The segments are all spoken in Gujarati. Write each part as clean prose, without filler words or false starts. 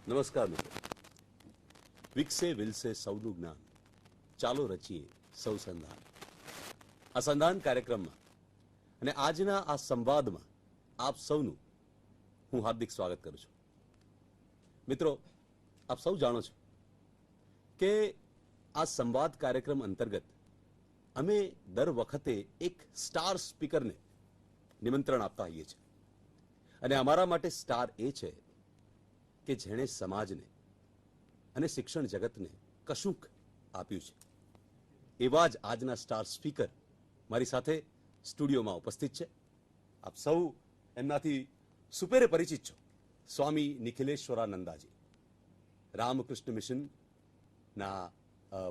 નમસ્કાર મિત્રો. વિકસે વિલસે સૌનું જ્ઞાન, ચાલો રચીએ સૌ સંધાન. આ સંધાન કાર્યક્રમમાં અને આજના આ સંવાદમાં આપ સૌનું હું હાર્દિક સ્વાગત કરું છું. મિત્રો, આપ સૌ જાણો છો કે આ સંવાદ કાર્યક્રમ અંતર્ગત અમે દર વખતે એક સ્ટાર સ્પીકરને નિમંત્રણ આપતા હોઈએ છીએ અને અમારા માટે સ્ટાર એ છે કે જેણે સમાજને અને શિક્ષણ જગતને કશુંક આપ્યું છે. એવા જ આજના સ્ટાર સ્પીકર મારી સાથે સ્ટુડિયોમાં ઉપસ્થિત છે. આપ સૌ એમનાથી સુપેરે પરિચિત છો. સ્વામી નિખિલેશ્વરાનંદાજી, રામકૃષ્ણ મિશનના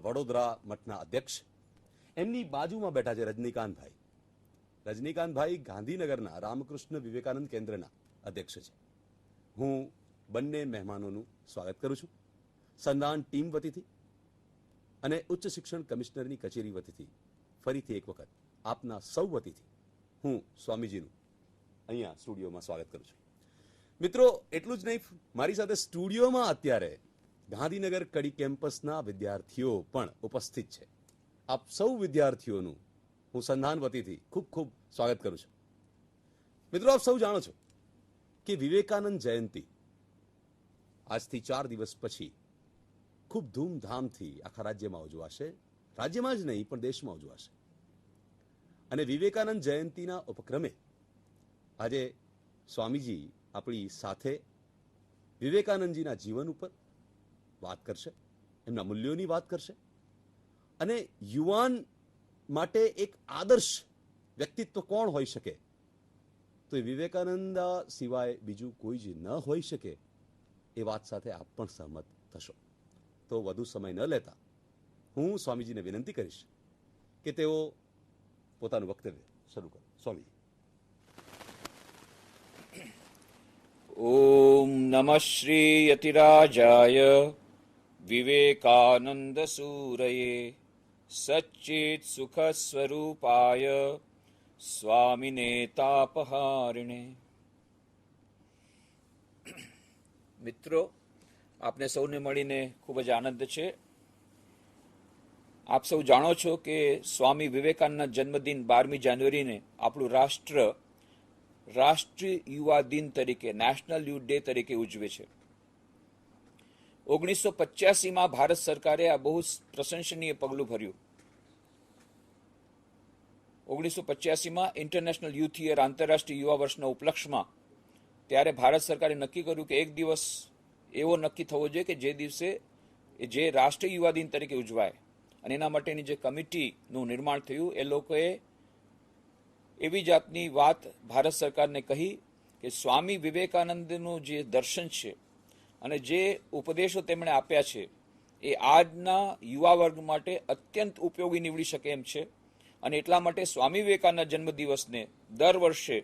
વડોદરા મઠના અધ્યક્ષ. એમની બાજુમાં બેઠા છે રજનીકાંતભાઈ. રજનીકાંતભાઈ ગાંધીનગરના રામકૃષ્ણ વિવેકાનંદ કેન્દ્રના અધ્યક્ષ છે. હું બંને મહેમાનોનું સ્વાગત કરું છું. સંધાન ટીમ વતીથી અને ઉચ્ચ શિક્ષણ કમિશનરની કચેરી વતીથી ફરીથી એક વખત આપના સૌ વતીથી હું સ્વામીજીનું અહીંયા સ્ટુડિયોમાં સ્વાગત કરું છું. મિત્રો, એટલું જ નહીં, મારી સાથે સ્ટુડિયોમાં અત્યારે ગાંધીનગર કડી કેમ્પસના વિદ્યાર્થીઓ પણ ઉપસ્થિત છે. આપ સૌ વિદ્યાર્થીઓનું હું સંધાન વતીથી ખૂબ ખૂબ સ્વાગત કરું છું. મિત્રો, આપ સૌ જાણો છો કે વિવેકાનંદ જયંતિ આજથી 4 દિવસ પછી ખૂબ ધૂમધામથી આખા રાજ્યમાં ઉજવાશે. રાજ્યમાં જ નહીં પણ દેશમાં ઉજવાશે. અને વિવેકાનંદ જયંતિના ઉપક્રમે આજે સ્વામીજી આપણી સાથે વિવેકાનંદજીના જીવન ઉપર વાત કરશે, એમના મૂલ્યોની વાત કરશે અને યુવાન માટે એક આદર્શ વ્યક્તિત્વ કોણ હોઈ શકે તો એ વિવેકાનંદ સિવાય બીજું કોઈ જ ન હોઈ શકે એ વાત સાથે આપ પણ સહમત થશો. તો વધુ સમય ન લેતા હું સ્વામીજીને વિનંતી કરીશ કે તેઓ પોતાનું વક્તવ્ય શરૂ કરે. સ્વામી. ઓમ નમઃ શ્રી યતિરાજાય વિવેકાનંદ સૂરયે સચ્ચિત સુખ સ્વરૂપાય સ્વામિને તાપહારિણે. મિત્રો, આપને સૌને મળીને ખૂબ જ આનંદ છે. આપ સૌ જાણો છો કે સ્વામી વિવેકાનંદના જન્મદિન 12મી જાન્યુઆરીને આપણું રાષ્ટ્રીય યુવા દિન તરીકે, નેશનલ યુથ ડે તરીકે ઉજવે છે. 1985માં ભારત સરકારે આ બહુ પ્રશંસનીય પગલું ભર્યું. 1985માં ઇન્ટરનેશનલ યુથ યર, આંતરરાષ્ટ્રીય યુવા વર્ષના ઉપલક્ષમાં ત્યારે ભારત સરકારે નક્કી કર્યું કે એક દિવસ એવો નક્કી થવો જોઈએ કે જે દિવસે જે રાષ્ટ્રીય યુવા દિન તરીકે ઉજવાય. અને એના માટેની જે કમિટીનું નિર્માણ થયું એ લોકોએ એવી જાતની વાત ભારત સરકારને કહી કે સ્વામી વિવેકાનંદનું જે દર્શન છે અને જે ઉપદેશો તેમણે આપ્યા છે એ આજના યુવા વર્ગ માટે અત્યંત ઉપયોગી નીવડી શકે એમ છે. અને એટલા માટે સ્વામી વિવેકાનંદ જન્મદિવસને દર વર્ષે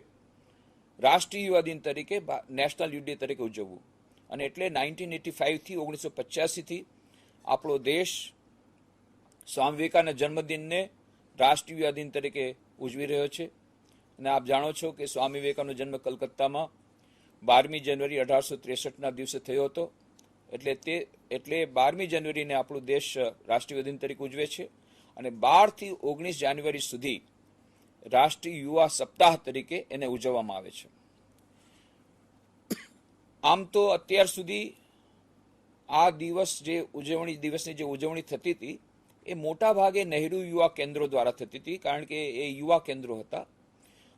રાષ્ટ્રીય યુવા દિન તરીકે, નેશનલ યુથ ડે તરીકે ઉજવવું. અને એટલે 1985થી 1985થી આપણો દેશ સ્વામી વિવેકાનંદ જન્મદિનને રાષ્ટ્રીય યુવા દિન તરીકે ઉજવી રહ્યો છે. અને આપ જાણો છો કે સ્વામી વિવેકાનંદનો જન્મ કલકત્તામાં 12મી જાન્યુઆરી 1863ના દિવસે થયો હતો. એટલે 12મી જાન્યુઆરીને આપણો દેશ રાષ્ટ્રીય દિન તરીકે ઉજવે છે. અને 12 થી 19 જાન્યુઆરી સુધી રાષ્ટ્રીય યુવા સપ્તાહ તરીકે એને ઉજવવામાં આવે છે. આમ તો અત્યાર સુધી આ દિવસની જે ઉજવણી થતી હતી એ મોટા ભાગે નહેરુ યુવા કેન્દ્રો દ્વારા થતી હતી, કારણ કે એ યુવા કેન્દ્રો હતા.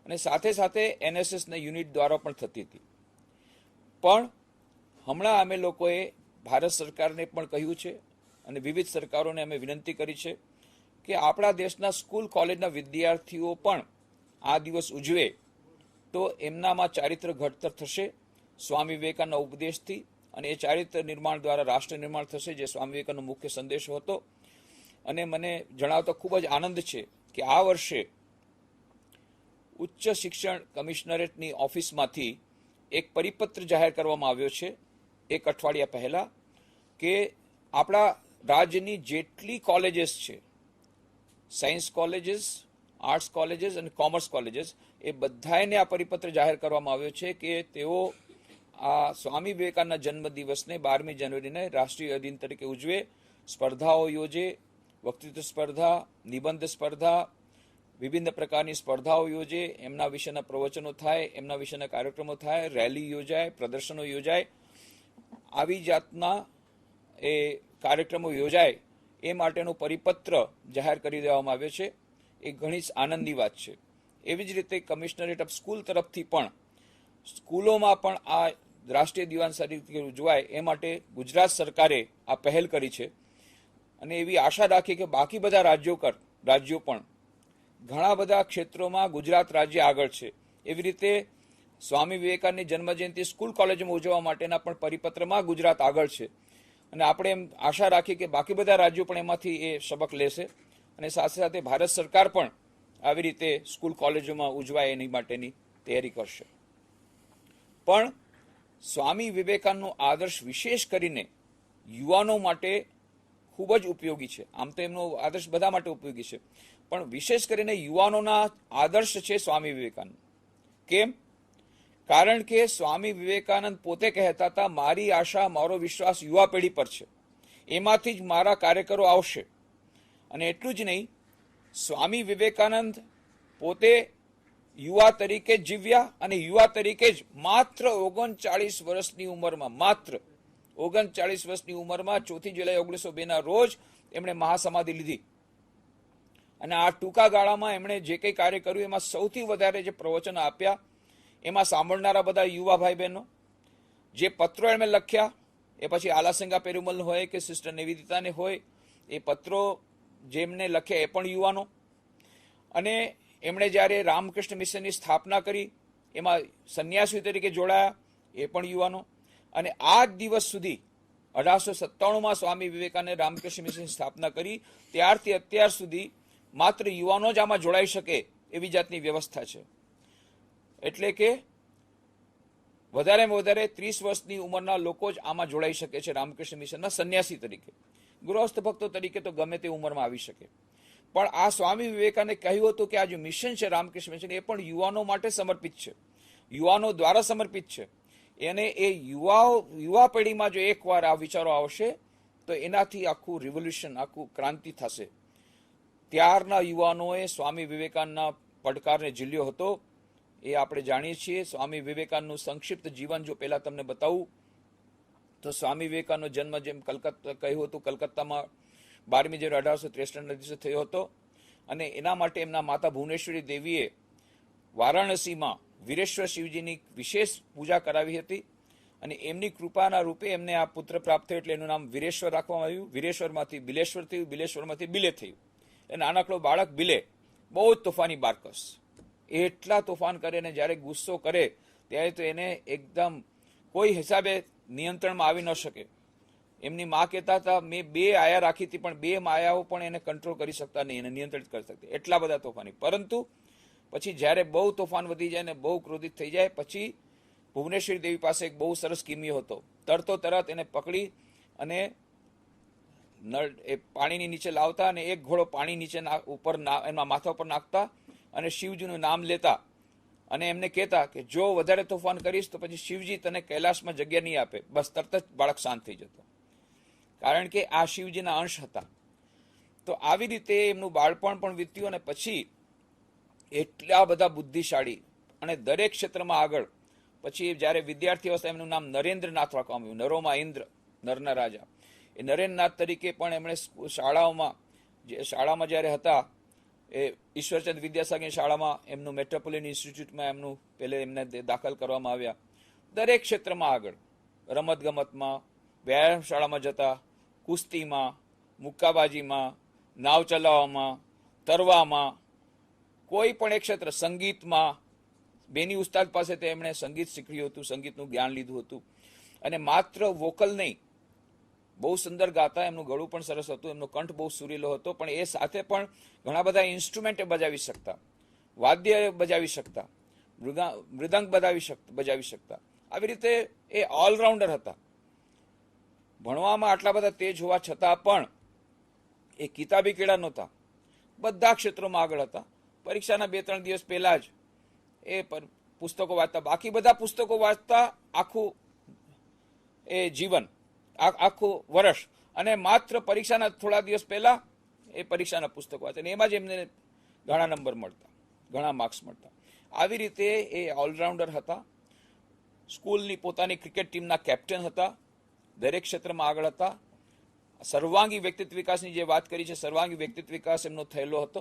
અને સાથે સાથે NSSના યુનિટ દ્વારા પણ થતી હતી. પણ હમણાં અમે લોકોએ ભારત સરકારને પણ કહ્યું છે અને વિવિધ સરકારોને અમે વિનંતી કરી છે કે આપણા દેશના સ્કૂલ કોલેજના વિદ્યાર્થીઓ પણ આ દિવસ ઉજવે તો એમનામાં ચારિત્ર ઘડતર થશે સ્વામી વિવેકાનંદના ઉપદેશથી. અને એ ચારિત્ર નિર્માણ દ્વારા રાષ્ટ્ર નિર્માણ થશે, જે સ્વામી વિવેકાનંદનો મુખ્ય સંદેશો હતો. અને મને જણાવતો ખૂબ જ આનંદ છે કે આ વર્ષે ઉચ્ચ શિક્ષણ કમિશનરેટની ઓફિસમાંથી એક પરિપત્ર જાહેર કરવામાં આવ્યો છે 1 અઠવાડિયા પહેલા કે આપણા રાજ્યની જેટલી કોલેજીસ છે, સાયન્સ કોલેજીસ, આર્ટ્સ કોલેજીસ અને કોમર્સ કોલેજીસ, એ બધાને આ પરિપત્ર જાહેર કરવામાં આવ્યો છે કે તેઓ આ સ્વામી વિવેકાનંદના જન્મદિવસને 12મી જાન્યુઆરીને રાષ્ટ્રીય દિન તરીકે ઉજવે, સ્પર્ધાઓ યોજે, વક્તૃત્વ સ્પર્ધા, નિબંધ સ્પર્ધા, વિભિન્ન પ્રકારની સ્પર્ધાઓ યોજે, એમના વિશેના પ્રવચનો થાય, એમના વિશેના કાર્યક્રમો થાય, રેલી યોજાય, પ્રદર્શનો યોજાય. આવી જાતના એ કાર્યક્રમો યોજાય એ માટેનો પરિપત્ર જાહેર કરી દેવામાં આવ્યો છે. એ ઘણી જ આનંદની વાત છે. એવી જ રીતે કમિશનરેટ ઓફ સ્કૂલ તરફથી પણ સ્કૂલોમાં પણ આ રાષ્ટ્રીય દિવાન તરીકે ઉજવાય એ માટે ગુજરાત સરકારે આ પહેલ કરી છે. અને એવી આશા રાખી કે બાકી બધા રાજ્યો પણ ઘણા બધા ક્ષેત્રોમાં ગુજરાત રાજ્ય આગળ છે. એવી રીતે સ્વામી વિવેકાનંદની જન્મજયંતિ સ્કૂલ કોલેજમાં ઉજવવા માટેના પણ પરિપત્રમાં ગુજરાત આગળ છે. અને આપણે એમ આશા રાખી કે બાકી બધા રાજ્યો પણ એમાંથી એ સબક લેશે અને સાથે સાથે ભારત સરકાર પણ આવી રીતે સ્કૂલ કોલેજોમાં ઉજવાય એની માટેની તૈયારી કરશે. પણ સ્વામી વિવેકાનંદનો આદર્શ વિશેષ કરીને યુવાનો માટે ખૂબ જ ઉપયોગી છે. આમ તો એમનો આદર્શ બધા માટે ઉપયોગી છે, પણ વિશેષ કરીને યુવાનોના આદર્શ છે સ્વામી વિવેકાનંદ. કેમ? કારણ કે સ્વામી વિવેકાનંદ પોતે કહેતા હતા, મારી આશા, મારો વિશ્વાસ યુવા પેઢી પર છે, એમાંથી જ મારા કાર્યકરો આવશે. અને એટલું જ નહીં, સ્વામી વિવેકાનંદ પોતે યુવા તરીકે જ જીવ્યા અને યુવા તરીકે જ માત્ર 39 વર્ષની ઉંમરમાં 4 જુલાઈ 1902ના રોજ એમણે મહાસમાધિ લીધી. અને આ ટૂંકા ગાળામાં એમણે જે કંઈ કાર્ય કર્યું એમાં સૌથી વધારે જે પ્રવચનો આપ્યા, એમાં સાંભળનારા બધા યુવા ભાઈ બહેનો, જે પત્રો એમણે લખ્યા, એ પછી આલાસંગા પેરુમલ હોય કે સિસ્ટર નિવેદિતાને હોય, એ પત્રો જેમને લખ્યા એ પણ યુવાનો. અને એમણે જ્યારે રામકૃષ્ણ મિશનની સ્થાપના કરી એમાં સંન્યાસી તરીકે જોડાયા, એ પણ યુવાનો. અને આ જ દિવસ સુધી 1897માં સ્વામી વિવેકાનંદે રામકૃષ્ણ મિશનની સ્થાપના કરી, ત્યારથી અત્યાર સુધી માત્ર યુવાનો જ આમાં જોડાઈ શકે એવી જાતની વ્યવસ્થા છે. એટલે કે વધારેમાં વધારે 30 વર્ષની ઉંમરના લોકો જ આમાં જોડાઈ શકે છે રામકૃષ્ણ મિશનના સંન્યાસી તરીકે. ગૃહસ્થ ભક્તો તરીકે તો ગમે તે ઉંમરમાં આવી શકે. પણ આ સ્વામી વિવેકાનંદે કહ્યું હતું કે આ જે મિશન છે રામકૃષ્ણ મિશન, એ પણ યુવાનો માટે સમર્પિત છે, યુવાનો દ્વારા સમર્પિત છે. અને એ યુવા પેઢીમાં જો એકવાર આ વિચારો આવશે તો એનાથી આખું રિવોલ્યુશન, આખું ક્રાંતિ થશે. ત્યારના યુવાનોએ સ્વામી વિવેકાનંદના પડકારને ઝીલ્યો હતો, એ આપણે જાણીએ છીએ. સ્વામી વિવેકાનંદનું સંક્ષિપ્ત જીવન જો પહેલા તમને બતાવું તો સ્વામી વિવેકાનંદનો જન્મ જેમ કલકત્તા કહ્યું હતું, કલકત્તામાં 12મી જાન્યુઆરી 1863ના દિવસે થયો હતો. અને એના માટે એમના માતા ભુવનેશ્વરી દેવીએ વારાણસીમાં વીરેશ્વર શિવજીની વિશેષ પૂજા કરાવી હતી. અને એમની કૃપાના રૂપે એમને આ પુત્ર પ્રાપ્ત થયો, એટલે એનું નામ વીરેશ્વર રાખવામાં આવ્યું. વીરેશ્વરમાંથી બિલેશ્વર થયું, બિલેશ્વરમાંથી બિલે થયું. એ નાનકડો બાળક બિલે બહુ જ તોફાની બારકસ, એટલા તોફાન કરે ને જ્યારે ગુસ્સો કરે ત્યારે તો એને એકદમ કોઈ હિસાબે નિયંત્રણમાં આવી ન શકે. એમની માં કહેતા હતા, મેં 2 આયા રાખી હતી પણ 2 માયાઓ પણ એને કંટ્રોલ કરી શકતા નહીં, એને નિયંત્રિત કરી શકતા, એટલા બધા તોફાની. પરંતુ પછી જ્યારે બહુ તોફાન વધી જાય ને બહુ ક્રોધિત થઈ જાય, પછી ભુવનેશ્વરી દેવી પાસે એક બહુ સરસ કિમિયો હતો. તરત એને પકડી અને એ પાણીની નીચે લાવતા અને એક ઘોડો પાણી નીચે ઉપર એના માથા ઉપર નાખતા અને શિવજીનું નામ લેતા અને એમને કહેતા કે જો વધારે તોફાન કરીશ તો પછી શિવજી તને કૈલાસમાં જગ્યા નહીં આપે. બસ તરત જ બાળક શાંત થઈ જતો, કારણ કે આ શિવજીના અંશ હતા. તો આવી રીતે એમનું બાળપણ પણ વીત્યું અને પછી એટલા બધા બુદ્ધિશાળી અને દરેક ક્ષેત્રમાં આગળ. પછી જ્યારે વિદ્યાર્થી અવસ્થા એમનું નામ નરેન્દ્રનાથ રાખવામાં આવ્યું, નરોમાં ઇન્દ્ર, નરના રાજા. એ નરેન્દ્રનાથ તરીકે પણ એમણે શાળામાં જ્યારે હતા એ ઈશ્વરચંદ વિદ્યાસાગરની શાળામાં એમનું મેટ્રોપોલિટન ઇન્સ્ટિટ્યૂટમાં એમનું પહેલે એમને દાખલ કરવામાં આવ્યા. દરેક ક્ષેત્રમાં આગળ, રમતગમતમાં, વ્યાયામ શાળામાં જતા, કુસ્તીમાં, મુક્કાબાજીમાં, નાવ ચલાવવામાં, તરવામાં, કોઈ પણ એક ક્ષેત્ર, સંગીતમાં. બેની ઉસ્તાદ પાસે એમણે સંગીત શીખ્યું હતું, સંગીતનું જ્ઞાન લીધું હતું. અને માત્ર વોકલ નહીં, બહુ સુંદર ગાતા, એમનું ગળું પણ સરસ હતું, એમનો કંઠ બહુ સુરીલો હતો, પણ એ સાથે પણ ઘણા બધા ઇન્સ્ટ્રુમેન્ટ બજાવી શકતા, વાદ્ય બજાવી શકતા, મૃદંગ બજાવી શકતા. આવી રીતે એ ઓલરાઉન્ડર હતા. ભણવામાં આટલા બધા તેજ હોવા છતાં પણ એ કિતાબી કેળા નહોતા, બધા ક્ષેત્રોમાં આગળ હતા. પરીક્ષાના 2-3 દિવસ પહેલા જ એ પુસ્તકો વાંચતા, બાકી બધા પુસ્તકો વાંચતા આખું એ જીવન, આખું વર્ષ, અને માત્ર પરીક્ષાના થોડા દિવસ પહેલા એ પરીક્ષાના પુસ્તકો વાંચે, અને એમાં જ એમને ઘણા નંબર મળતા, ઘણા માર્ક્સ મળતા. આવી રીતે એ ઓલરાઉન્ડર હતા. સ્કૂલની પોતાની ક્રિકેટ ટીમના કેપ્ટન હતા, દરેક ક્ષેત્રમાં આગળ હતા. સર્વાંગી વ્યક્તિત્વ વિકાસની જે વાત કરી છે, સર્વાંગી વ્યક્તિત્વ વિકાસ એમનો થયેલો હતો.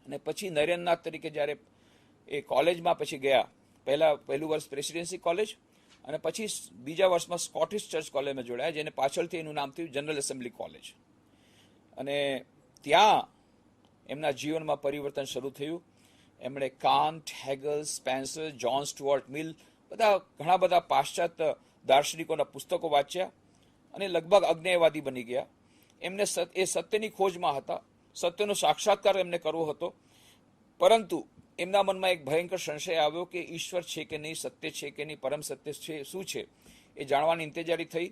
અને પછી નરેન્દ્રનાથ તરીકે જ્યારે એ કોલેજમાં પછી ગયા, પહેલું વર્ષ પ્રેસિડેન્સી કોલેજ, અને પછી બીજા વર્ષમાં સ્કોટિશ ચર્ચ કોલેજમાં જોડાયા, જેને પાછળથી એનું નામ થયું જનરલ એસેમ્બલી કોલેજ. અને ત્યાં એમના જીવનમાં પરિવર્તન શરૂ થયું. એમણે કાન્ટ, હેગલ, સ્પેન્સર, જ્હોન સ્ટુઅર્ટ મિલ, ઘણા બધા પાશ્ચાત્ય દાર્શનિકોના પુસ્તકો વાંચ્યા અને લગભગ અજ્ઞેયવાદી બની ગયા. એમને એ સત્યની ખોજમાં હતા, સત્યનો સાક્ષાત્કાર એમને કરવો હતો. પરંતુ એમના મનમાં એક ભયંકર સંશય આવ્યો કે ઈશ્વર છે કે નહીં, સત્ય છે કે નહીં, પરમ સત્ય છે શું છે, એ જાણવાની ઇંતજારી થઈ.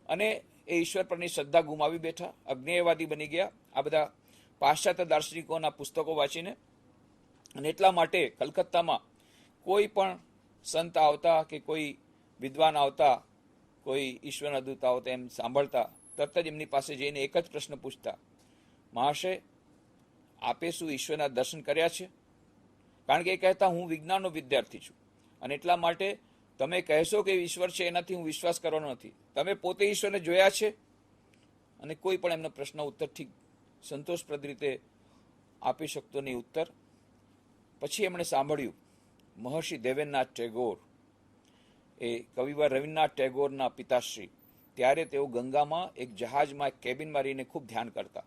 અને એ ઈશ્વર પરની શ્રદ્ધા ગુમાવી બેઠા, અજ્ઞેયવાદી બની ગયા આ બધા પાશ્ચાત્ય દાર્શનિકોના પુસ્તકો વાંચીને. અને એટલા માટે કલકત્તામાં કોઈ પણ સંત આવતા કે કોઈ વિદ્વાન આવતા, કોઈ ઈશ્વરના દૂત આવતા, એમ સાંભળતા તરત જ એમની પાસે જઈને એક જ પ્રશ્ન પૂછતા, મહાશય, આપે શું ઈશ્વરના દર્શન કર્યા છે? કારણ કે એ કહેતા, હું વિજ્ઞાનનો વિદ્યાર્થી છું, અને એટલા માટે તમે કહેશો કે ઈશ્વર છે એનાથી હું વિશ્વાસ કરવાનો નથી. તમે પોતે ઈશ્વરને જોયા છે? અને કોઈ પણ એમનો પ્રશ્ન ઉત્તર ઠીક સંતોષપ્રદ રીતે આપી શકતો નહીં ઉત્તર. પછી એમણે સાંભળ્યું મહર્ષિ દેવેન્દ્રનાથ ટેગોર, એ કવિવાર રવિન્દ્રનાથ ટેગોરના પિતાશ્રી, ત્યારે તેઓ ગંગામાં એક જહાજમાં એક કેબિનમાં રહીને ખૂબ ધ્યાન કરતા.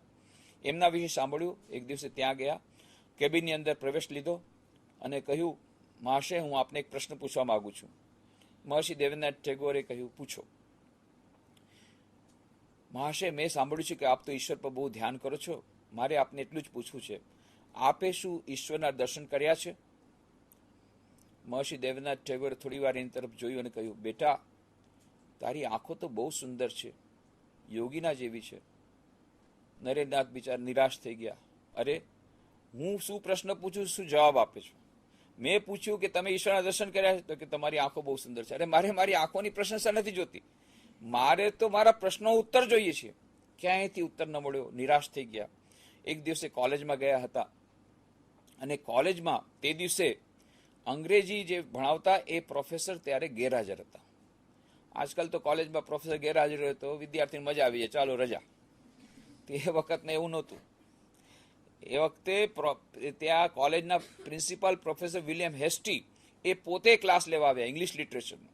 એમના વિશે સાંભળ્યું. એક દિવસે ત્યાં ગયા, કેબિનની અંદર પ્રવેશ લીધો અને કહ્યું, મહાશય, હું આપને એક પ્રશ્ન પૂછવા માંગુ છું. મહર્ષિ દેવેન્દ્રનાથ ટેગોરે કહ્યું, પૂછો. મહાશય, મેં સાંભળ્યું છે કે આપ તો ઈશ્વર પર બહુ ધ્યાન કરો છો, મારે આપને એટલું જ પૂછવું છે, આપે શું ઈશ્વરના દર્શન કર્યા છે? મહર્ષિ દેવેન્દ્રનાથ ટેગોરે થોડી વાર એની તરફ જોયું અને કહ્યું, બેટા, તારી આંખો તો બહુ સુંદર છે, યોગીના જેવી છે. નરેન્દ્રનાથ બિચાર નિરાશ થઈ ગયા. અરે, હું શું પ્રશ્ન પૂછું, શું જવાબ આપે છું? મેં પૂછ્યું કે તમે ઈશ્વરના દર્શન કર્યા છે, તો કે તમારી આંખો બહુ સુંદર છે. અરે, મારે મારી આંખોની પ્રશંસા નથી જોતી, મારે તો મારા પ્રશ્નો ઉત્તર જોઈએ છે. ક્યાંયથી ઉત્તર ન મળ્યો, નિરાશ થઈ ગયા. એક દિવસે કોલેજમાં ગયા હતા, અને કોલેજમાં તે દિવસે અંગ્રેજી જે ભણાવતા એ પ્રોફેસર ત્યારે ગેરહાજર હતા. આજકાલ તો કોલેજમાં પ્રોફેસર ગેરહાજર હોય તો વિદ્યાર્થીને મજા આવી જાય, ચાલો રજા. તે વખતને એવું નહોતું. એ વખતે ત્યાં કોલેજના પ્રિન્સિપાલ પ્રોફેસર વિલિયમ હેસ્ટી એ પોતે ક્લાસ લેવા આવ્યા ઇંગ્લિશ લિટરેચરનો.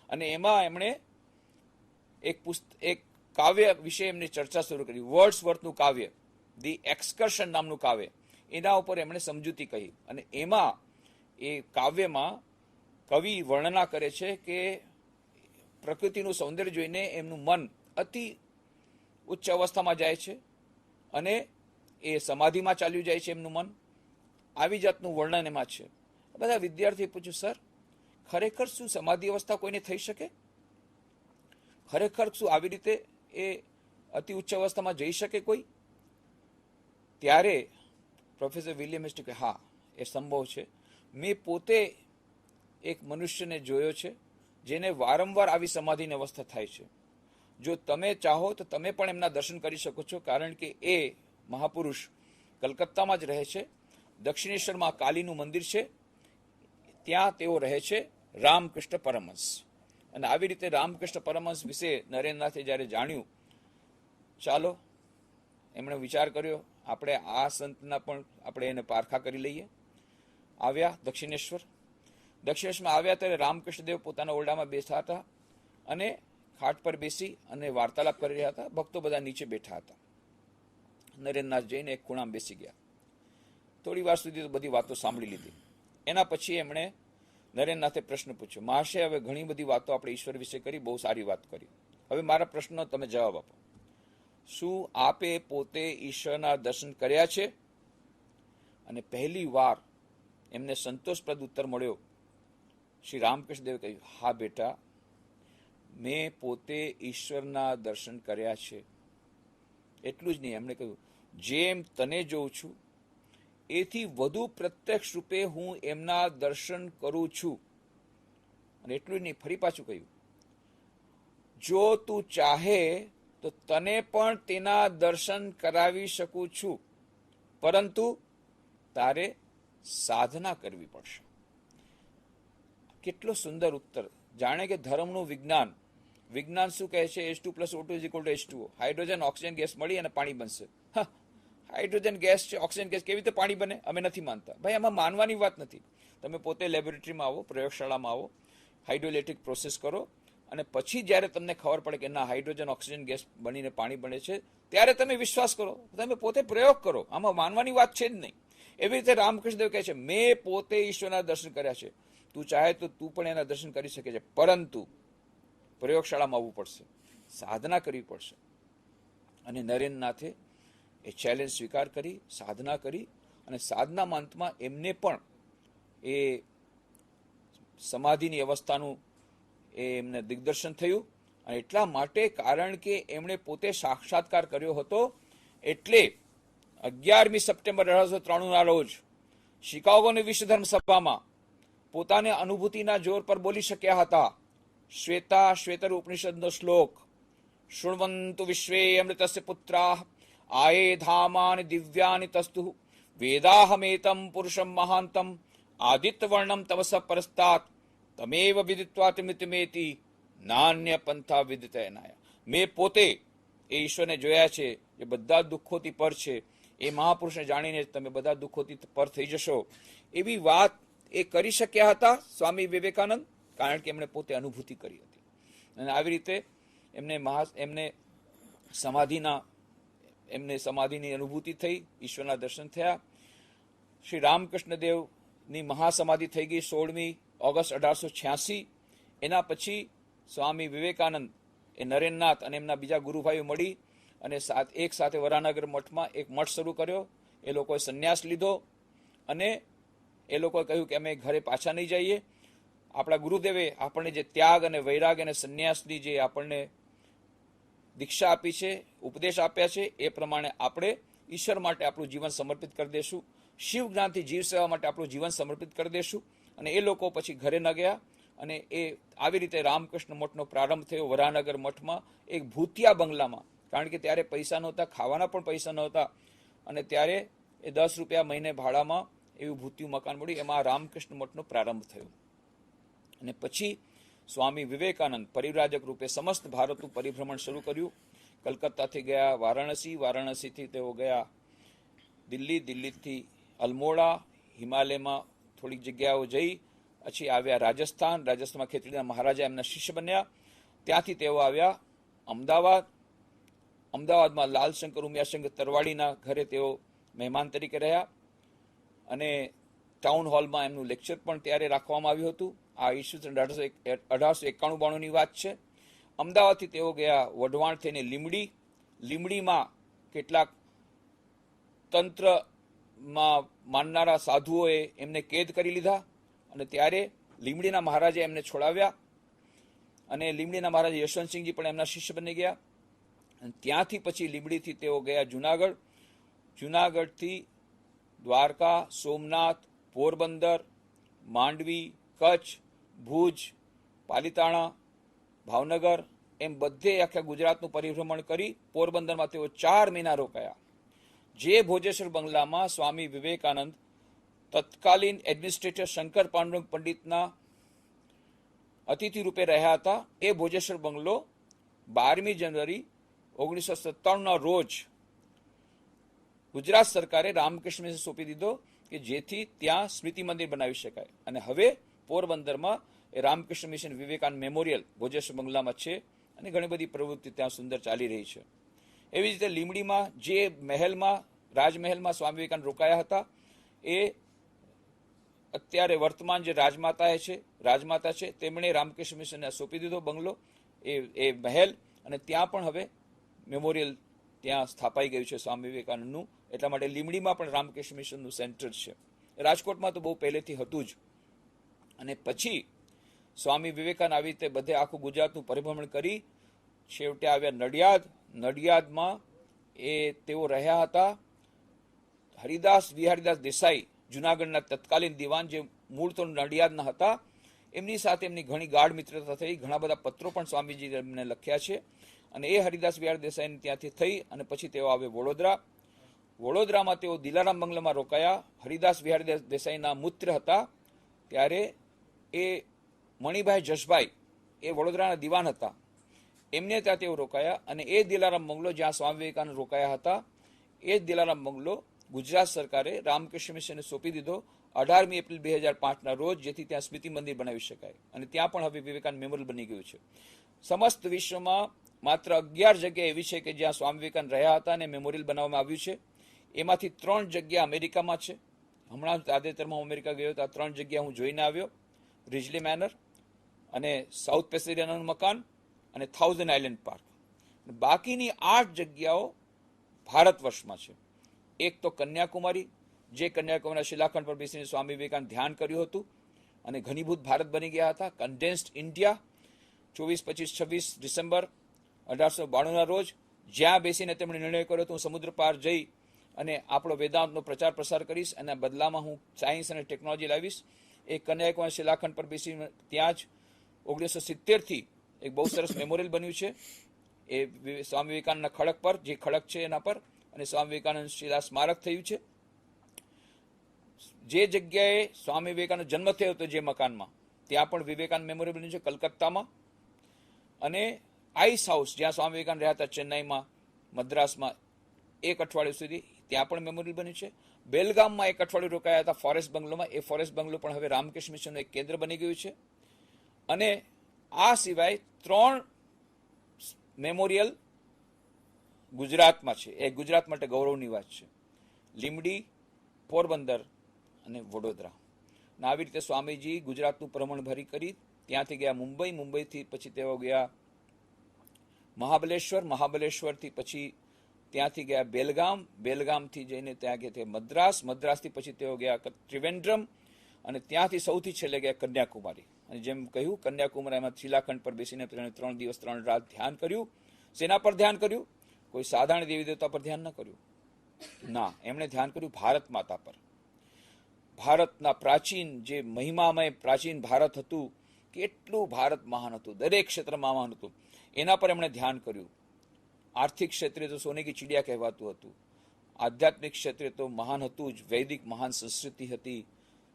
અને એમાં એમણે એક કાવ્ય વિશે એમની ચર્ચા શરૂ કરી. વર્ડ્સવર્થનું કાવ્ય, ધી એક્સકર્શન નામનું કાવ્ય, એના ઉપર એમણે સમજૂતી કહી. અને એમાં એ કાવ્યમાં કવિ વર્ણના કરે છે કે પ્રકૃતિનું સૌંદર્ય જોઈને એમનું મન અતિ ઉચ્ચ અવસ્થામાં જાય છે અને એ સમાધિમાં ચાલ્યું જાય છે એમનું મન. આવી જાતનું વર્ણન એમાં છે. બધા વિદ્યાર્થીએ પૂછ્યું, સર, ખરેખર શું સમાધિ અવસ્થા કોઈને થઈ શકે? ખરેખર શું આવી રીતે એ અતિ ઉચ્ચ અવસ્થામાં જઈ શકે કોઈ? ત્યારે પ્રોફેસર વિલિયમ હેસ્ટી કે હા, એ સંભવ છે. મેં પોતે એક મનુષ્યને જોયો છે જેને વારંવાર આવી સમાધિની અવસ્થા થાય છે. જો તમે ચાહો તો તમે પણ એમના દર્શન કરી શકો છો, કારણ કે એ મહાપુરુષ કલકત્તામાં જ રહે છે. દક્ષિણેશ્વરમાં કાલીનું મંદિર છે, ત્યાં તેઓ રહે છે, રામકૃષ્ણ પરમહંસ. અને આવી રીતે રામકૃષ્ણ પરમહંસ વિશે નરેન્દ્રનાથે જ્યારે જાણ્યું, ચાલો એમણે વિચાર કર્યો, આપણે આ સંતના પણ આપણે એને પારખા કરી લઈએ. આવ્યા દક્ષિણેશ્વર. દક્ષિણેશ્વરમાં આવ્યા ત્યારે રામકૃષ્ણદેવ પોતાના ઓરડામાં બેઠા હતા અને ખાટ પર બેસી અને વાર્તાલાપ કરી રહ્યા હતા. ભક્તો બધા નીચે બેઠા હતા. નરેન્દ્રનાથ જઈને એક ખૂણામાં બેસી ગયા. થોડી વાર સુધી તો બધી વાતો સાંભળી લીધી. એના પછી એમણે નરેન્દ્રનાથે પ્રશ્ન પૂછ્યો, મહાશય, હવે ઘણી બધી વાતો આપણે ઈશ્વર વિશે કરી, બહુ સારી વાત કરી. હવે મારા પ્રશ્નનો તમે જવાબ આપો. શું આપે પોતે ઈશ્વરના દર્શન કર્યા છે? અને પહેલી વાર એમને સંતોષપ્રદ ઉત્તર મળ્યો. શ્રી રામકૃષ્ણદેવે કહ્યું, હા બેટા, મેં પોતે ઈશ્વરના દર્શન કર્યા છે. એટલું જ નહીં, એમણે કહ્યું, જેમ તને જોઉં છું એથી વધુ પ્રત્યક્ષ રૂપે હું એમના દર્શન કરું છું. અને એટલું જ નહીં, ફરી પાછું કહ્યું, જો તું ચાહે તો તને પણ તેના દર્શન કરાવી શકું છું, પરંતુ તારે સાધના કરવી પડશે. કેટલો સુંદર ઉત્તર. જાણે કે ધર્મનું વિજ્ઞાન. વિજ્ઞાન શું કહે છે? H2 + O2 = H2O. Hydrogen oxygen gas મળી અને પાણી બનશે. હાઇડ્રોજન ગેસ છે, ઓક્સિજન ગેસ, કેવી રીતે પાણી બને? અમે નથી માનતા. ભાઈ, આમાં માનવાની વાત નથી. તમે પોતે લેબોરેટરીમાં આવો, પ્રયોગશાળામાં આવો, હાઇડ્રોઇલેક્ટ્રિક પ્રોસેસ કરો, અને પછી જ્યારે તમને ખબર પડે કે ના, હાઇડ્રોજન ઓક્સિજન ગેસ બનીને પાણી બને છે, ત્યારે તમે વિશ્વાસ કરો, તમે પોતે પ્રયોગ કરો. આમાં માનવાની વાત છે જ નહીં. એવી રીતે રામકૃષ્ણદેવ કહે છે, મેં પોતે ઈશ્વરના દર્શન કર્યા છે. તું ચાહે તો તું પણ એના દર્શન કરી શકે છે, પરંતુ પ્રયોગશાળામાં આવવું પડશે, સાધના કરવી પડશે. અને નરેન્દ્રનાથે એ ચેલેન્જ સ્વીકાર કરી, સાધના કરી, અને સાધનાના અંતમાં એમને પણ એ સમાધિની અવસ્થાનું એમને દિગ્દર્શન થયું. અને એટલા માટે, કારણ કે એમણે પોતે સાક્ષાત્કાર કર્યો હતો, એટલે 11મી સપ્ટેમ્બર 1893ના રોજ શિકાગોની વિશ્વ ધર્મ સભામાં પોતાને અનુભૂતિના જોર પર બોલી શક્યા હતા. શ્વેતર ઉપનિષદનો શ્લોક, શૃણવંતુ વિશ્વે અમૃતસ્ય પુત્રાઃ આયે ધામાનિ દિવ્યાનિ તસ્તુ વેદાહમેતમ પુરુષમ મહાંતમ આદિત્યવર્ણમ તમસ પરસ્તાત તમેવ વિદિત્વા ત્રિમિતિમેતિ નાન્ય પંથા વિદિતયનાય. મેં પોતે એ ઈશ્વરને જોયા છે, જે બધા દુઃખોથી પર છે. એ મહાપુરુષને જાણીને તમે બધા દુઃખોથી પર થઈ જશો. એવી વાત એ કરી શક્યા હતા સ્વામી વિવેકાનંદ, કારણ કે એમણે પોતે અનુભૂતિ કરી હતી. અને આવી રીતે એમને સમાધિની અનુભૂતિ થઈ, ઈશ્વરના દર્શન થયા. શ્રી રામકૃષ્ણદેવની મહાસમાધિ થઈ ગઈ 16મી ઓગસ્ટ 1886. એના પછી સ્વામી વિવેકાનંદ એ નરેન્દ્રનાથ અને એમના બીજા ગુરુભાઈઓ મળી અને એક સાથે વરાનગર મઠમાં એક મઠ શરૂ કર્યો. એ લોકોએ સંન્યાસ લીધો અને એ લોકોએ કહ્યું કે અમે ઘરે પાછા નહીં જઈએ. આપણા ગુરુદેવે આપણને જે ત્યાગ અને વૈરાગ અને સંન્યાસની જે આપણને દીક્ષા આપી છે, ઉપદેશ આપ્યા છે, એ પ્રમાણે આપણે ઈશ્વર માટે આપણું જીવન સમર્પિત કરી દઈશું, શિવ જ્ઞાનથી જીવ સેવા માટે આપણું જીવન સમર્પિત કરી દઈશું. અને એ લોકો પછી ઘરે ન ગયા. અને એ આવી રીતે રામકૃષ્ણ મઠનો પ્રારંભ થયો વરાનગર મઠમાં, એક ભૂતિયા બંગલામાં. કારણ કે ત્યારે પૈસા નહોતા, ખાવાના પણ પૈસા નહોતા, અને ત્યારે એ 10 રૂપિયા મહિને ભાડામાં એવું ભૂતિયું મકાન મળ્યું. એમાં રામકૃષ્ણ મઠનો પ્રારંભ થયો. અને પછી સ્વામી વિવેકાનંદ પરિવ્રાજક રૂપે સમસ્ત ભારતનું પરિભ્રમણ શરૂ કર્યું. કલકત્તાથી ગયા વારાણસી, વારાણસીથી તેઓ ગયા દિલ્હી, દિલ્હીથી અલ્મોડા, હિમાલયમાં થોડીક જગ્યાઓ જઈ, પછી આવ્યા રાજસ્થાન. રાજસ્થાનમાં ખેતડીના મહારાજા એમના શિષ્ય બન્યા. ત્યાંથી તેઓ આવ્યા અમદાવાદ. અમદાવાદમાં લાલશંકર ઉમિયાશંકર તરવાડીના ઘરે તેઓ મહેમાન તરીકે રહ્યા. અને ટાઉન હોલમાં એમનું લેક્ચર પણ ત્યારે રાખવામાં આવ્યું હતું. આ ઈસવીસન 1891-92ની વાત છે. અમદાવાદથી તેઓ ગયા વઢવાણ થઈને લીમડી. લીમડીમાં કેટલાક તંત્રમાં માનનારા સાધુઓએ એમને કેદ કરી લીધા, અને ત્યારે લીમડીના મહારાજે એમને છોડાવ્યા. અને લીમડીના મહારાજા યશવંતસિંહજી પણ એમના શિષ્ય બની ગયા. અને ત્યાંથી પછી લીમડીથી તેઓ ગયા જુનાગઢ. જુનાગઢથી દ્વારકા, સોમનાથ, પોરબંદર, માંડવી, કચ્છ, ભુજ, પાલિતાણા, ભાવનગર, એમ બધે આખા ગુજરાતનું પરિભ્રમણ કરી પોરબંદરમાં તેઓ 4 મહિના રોકાયા. જે ભોજેશ્વર બંગલામાં સ્વામી વિવેકાનંદ તત્કાલીન એડમિનિસ્ટ્રેટર શંકર પાંડુરંગ પંડિતના અતિથિ રૂપે રહ્યા હતા, એ ભોજેશ્વર બંગલો 12મી જાન્યુઆરી 1997ના રોજ ગુજરાત સરકારે રામકૃષ્ણ મિશનને સોંપી દીધો, કે જેથી ત્યાં સ્મૃતિ મંદિર બનાવી શકાય. અને હવે પોરબંદરમાં એ રામકૃષ્ણ મિશન વિવેકાનંદ મેમોરિયલ ભોજેશ્વર બંગલામાં છે, અને ઘણી બધી પ્રવૃત્તિ ત્યાં સુંદર ચાલી રહી છે. એવી રીતે લીમડીમાં જે મહેલમાં, રાજમહેલમાં સ્વામી વિવેકાનંદ રોકાયા હતા, એ અત્યારે વર્તમાન જે રાજમાતા છે તેમણે રામકૃષ્ણ મિશનને સોંપી દીધો બંગલો, એ મહેલ. અને ત્યાં પણ હવે મેમોરિયલ ત્યાં સ્થાપાઈ ગયું છે સ્વામી વિવેકાનંદનું. એટલા માટે લીમડીમાં પણ રામકૃષ્ણ મિશનનું સેન્ટર છે. રાજકોટમાં તો બહુ પહેલેથી હતું જ. અને પછી સ્વામી વિવેકાનંદ આવી રીતે બધે આખું ગુજરાતનું પરિભ્રમણ કરી છેવટે આવ્યા નડિયાદ. નડિયાદમાં એ તેઓ રહ્યા હતા. વિહારીદાસ દેસાઈ, જુનાગઢના તત્કાલીન દિવાન, જે મૂળ તો નડિયાદના હતા, એમની સાથે એમની ઘણી ગાઢ મિત્રતા થઈ, ઘણા બધા પત્રો પણ સ્વામીજી એમને લખ્યા છે. અને એ હરિદાસ વિહાર દેસાઈ ત્યાંથી થઈ અને પછી તેઓ આવે વડોદરા. વડોદરામાં તેઓ દિલારામ બંગલામાં રોકાયા. હરિદાસ વિહાર દેસાઈના મૂત્ર હતા ત્યારે એ મણિભાઈ જશભાઈ એ વડોદરાના દિવાન હતા, એમને ત્યાં તેઓ રોકાયા. અને એ દિલારામ બંગલો જ્યાં સ્વામી વિવેકાનંદ રોકાયા હતા એ જ દિલારામ બંગલો ગુજરાત સરકારે રામકૃષ્ણ મિશનને સોંપી દીધો 18મી એપ્રિલ 2005ના રોજ, જેથી ત્યાં સ્મૃતિ મંદિર બનાવી શકાય. અને ત્યાં પણ હવે વિવેકાનંદ મેમોરિયલ બની ગયું છે. સમસ્ત વિશ્વમાં માત્ર 11 જગ્યા એવી છે કે જ્યાં સ્વામી વિવેકાનંદ રહ્યા હતા અને મેમોરિયલ બનાવવામાં આવ્યું છે. એમાંથી 3 જગ્યા અમેરિકામાં છે. હમણાં તાજેતરમાં હું અમેરિકા ગયો તો આ 3 જગ્યા હું જોઈને આવ્યો, રિજલી મેનર અને સાઉથ પેસેડિયાનાનું મકાન અને થાઉઝન્ડ આઇલેન્ડ પાર્ક. બાકીની 8 જગ્યાઓ ભારત વર્ષમાં છે. એક તો કન્યાકુમારી, જે કન્યાકુમારીના શિલાખંડ પર બેસીને સ્વામી વિવેકાનંદ ધ્યાન કર્યું હતું અને ઘનીભૂત ભારત બની ગયા હતા. કન્ડેન્સ્ડ ઇન્ડિયા 24, 25, 26 ડિસેમ્બર 1892ના રોજ, જ્યાં બેસીને તેમણે નિર્ણય કર્યો હતો હું સમુદ્ર પાર જઈ અને આપણો વેદાંતનો પ્રચાર પ્રસાર કરીશ અને બદલામાં હું સાયન્સ અને ટેકનોલોજી લાવીશ. એ કન્યાકુમારી શિલાખંડ પર બેસીને ત્યાં જ 1970થી એક બહુ સરસ મેમોરિયલ બન્યું છે એ સ્વામી વિવેકાનંદના ખડક પર, જે ખડક છે એના પર, અને સ્વામી વિવેકાનંદ શિલા સ્મારક થયું છે. જે જગ્યાએ સ્વામી વિવેકાનંદ જન્મ થયો હતો જે મકાનમાં, ત્યાં પણ વિવેકાનંદ મેમોરિયલ બન્યું છે કલકત્તામાં. અને આઈસ હાઉસ જ્યાં સ્વામી વિવેકાનંદ રહ્યા હતા ચેન્નાઈમાં, મદ્રાસમાં 1 અઠવાડિયું સુધી, ત્યાં પણ મેમોરિયલ બન્યું છે. બેલગામમાં 1 અઠવાડિયું રોકાયા હતા ફોરેસ્ટ બંગલોમાં, એ ફોરેસ્ટ બંગલો પણ હવે રામકૃષ્ણ મિશનનું એક કેન્દ્ર બની ગયું છે. અને આ સિવાય 3 મેમોરિયલ ગુજરાતમાં છે. એ ગુજરાત માટે ગૌરવની વાત છે. લીમડી, પોરબંદર અને વડોદરા. અને આવી રીતે સ્વામીજી ગુજરાતનું ભ્રમણભરી કરી ત્યાંથી ગયા મુંબઈ, મુંબઈથી પછી તેઓ ગયા મહાબલેશ્વર, મહાબલેશ્વરથી પછી ત્યાંથી ગયા બેલગામ, બેલગામથી જઈને ત્યાં ગયા મદ્રાસ, મદ્રાસથી પછી તેઓ ગયા ત્રિવેન્દ્રમ અને ત્યાંથી સૌથી છેલ્લે ગયા કન્યાકુમારી. અને જેમ કહ્યું કન્યાકુમારીમાં શિલાખંડ પર બેસીને 3 દિવસ 3 રાત ધ્યાન કર્યું. શેના પર ધ્યાન કર્યું? કોઈ સાધારણ દેવી દેવતા પર ધ્યાન ન કર્યું, ના, એમણે ધ્યાન કર્યું ભારત માતા પર. ભારતના પ્રાચીન જે મહિમામય પ્રાચીન ભારત હતું, કેટલું ભારત મહાન હતું, દરેક ક્ષેત્રમાં મહાન હતું, એના પર એમણે ધ્યાન કર્યું. આર્થિક ક્ષેત્રે તો સોને કી ચિડિયા કહેવાતું હતું, આધ્યાત્મિક ક્ષેત્રે તો મહાન હતું જ, વૈદિક મહાન સંસ્કૃતિ હતી,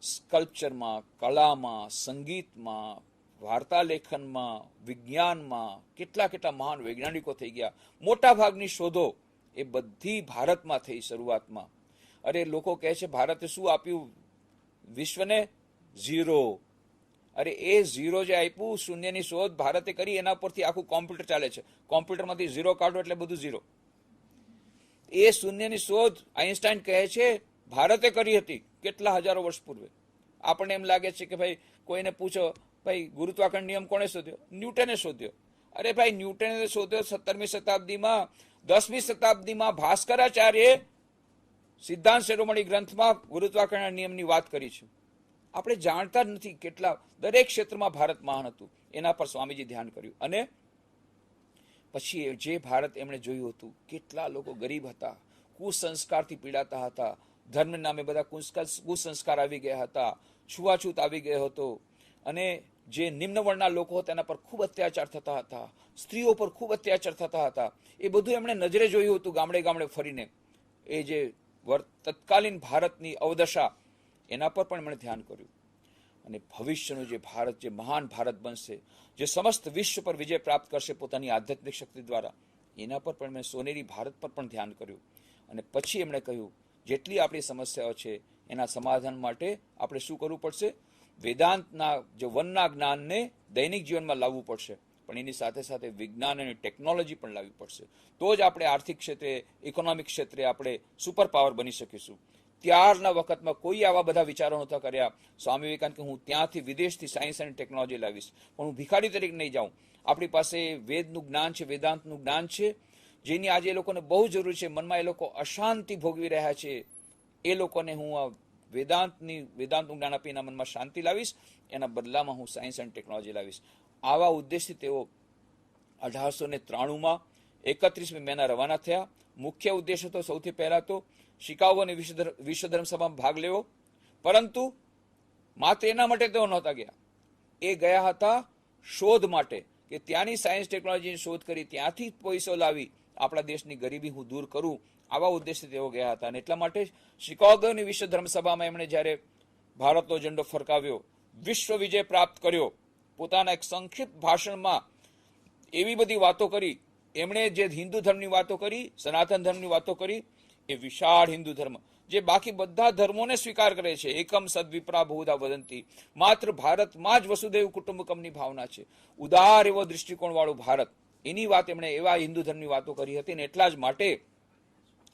સ્કલ્પચરમાં, કળામાં, સંગીતમાં, વાર્તા લેખનમાં, વિજ્ઞાનમાં કેટલા કેટલા મહાન વૈજ્ઞાનિકો થઈ ગયા. મોટા ભાગની શોધો એ બધી ભારતમાં થઈ શરૂઆતમાં. અરે લોકો કહે છે ભારતે શું આપ્યું વિશ્વને? 0. અરે એ 0 જે આપ્યું, શૂન્યની શોધ ભારતે કરી, એના પરથી આખું કોમ્પ્યુટર ચાલે છે. કોમ્પ્યુટરમાંથી 0 કાઢો એટલે બધું 0. એ શૂન્યની શોધ આઈન્સ્ટાઈન કહે છે ભારતે કરી હતી કેટલા હજારો વર્ષ પૂર્વે. આપણને એમ લાગે છે કે ભાઈ કોઈને પૂછો, ભાઈ ગુરુત્વાકર્ષણ નિયમ કોણે શોધ્યો? ન્યૂટને શોધ્યો. અરે ભાઈ ન્યૂટને શોધ્યો 17મી શતાબ્દીમાં. 10મી શતાબ્દીમાં ભાસ્કરાચાર્યે સિદ્ધાંત શિરોમણી ગ્રંથમાં ગુરુત્વાકર્ષણ નિયમની વાત કરી છે. આપણે જાણતા જ નથી કેટલા દરેક ક્ષેત્રમાં ભારત મહાન હતું. એના પર સ્વામીજી ધ્યાન કર્યું. અને પછી જે ભારત એમણે જોયું હતું, કેટલા લોકો ગરીબ હતા, કુસંસ્કારથી પીડાતા હતા, ધર્મ નામે બધા કુસંસ્કાર આવી ગયા હતા, છૂવાછૂત આવી ગયો હતો, અને જે નિમ્ન વર્ણના લોકો હતા એના પર ખૂબ અત્યાચાર થતા હતા, સ્ત્રીઓ પર ખૂબ અત્યાચાર થતા હતા. એ બધું એમણે નજરે જોયું હતું ગામડે ગામડે ફરીને. એ જે તત્કાલીન ભારતની અવદશા, એના પર પણ એમણે ધ્યાન કર્યું. અને ભવિષ્યનું જે ભારત, જે મહાન ભારત બનશે, જે સમસ્ત વિશ્વ પર વિજય પ્રાપ્ત કરશે પોતાની આધ્યાત્મિક શક્તિ દ્વારા, એના પર પણ એમણે સોનેરી ભારત પર પણ ધ્યાન કર્યું. અને પછી એમણે કહ્યું જેટલી આપણી સમસ્યાઓ છે એના સમાધાન માટે આપણે શું કરવું પડશે? વેદાંતના જે વનના જ્ઞાનને દૈનિક જીવનમાં લાવવું પડશે, પણ એની સાથે સાથે વિજ્ઞાન અને ટેકનોલોજી પણ લાવવી પડશે. તો જ આપણે આર્થિક ક્ષેત્રે, ઇકોનોમિક ક્ષેત્રે આપણે સુપર પાવર બની શકીશું. ત્યારના વખતમાં કોઈ આવા બધા વિચારો નહોતા કર્યા. સ્વામી વિવેકાનંદ કે હું ત્યાંથી વિદેશથી સાયન્સ અને ટેકનોલોજી લાવીશ, પણ હું ભિખારી તરીકે નહીં જાઉં. આપણી પાસે વેદનું જ્ઞાન છે, વેદાંતનું જ્ઞાન છે, જેની આજે એ લોકોને બહુ જરૂર છે. મનમાં એ લોકો અશાંતિ ભોગવી રહ્યા છે. એ લોકોને હું આ વેદાંતનું જ્ઞાન આપી એના મનમાં શાંતિ લાવીશ, એના બદલામાં હું સાયન્સ એન્ડ ટેકનોલોજી લાવીશ. આવા ઉદ્દેશથી તેઓ 1893માં 31મી મેના રવાના થયા. મુખ્ય ઉદ્દેશ હતો સૌથી પહેલા તો શિકાગોની વિશ્વ ધર્મ સભામાં ભાગ લેવો, પરંતુ માત્ર એના માટે તેઓ નહોતા ગયા. એ ગયા હતા શોધ માટે, કે ત્યાંની સાયન્સ ટેકનોલોજીની શોધ કરી ત્યાંથી પૈસો લાવી આપણા દેશની ગરીબી હું દૂર કરું, આવા ઉદ્દેશથી તેઓ ગયા હતા. અને એટલા માટે શિકાગોની વિશ્વ ધર્મસભામાં એમણે જ્યારે ભારતનો ઝંડો ફરકાવ્યો, વિશ્વ વિજય પ્રાપ્ત કર્યો, પોતાના એક સંક્ષિપ્ત ભાષણમાં એવી બધી વાતો કરી. એમણે જે હિન્દુ ધર્મની વાતો કરી, સનાતન ધર્મની વાતો કરી, એ વિશાળ હિન્દુ ધર્મ જે બાકી બધા ધર્મોને સ્વીકાર કરે છે, એકમ સદ્વિપ્રા બહુધા વદંતી, માત્ર ભારતમાં જ વસુદેવ કુટુંબકમની ભાવના છે, ઉદાર એવો દૃષ્ટિકોણ વાળું ભારત, એની વાત એમણે એવા હિન્દુ ધર્મની વાતો કરી હતી. ને એટલા જ માટે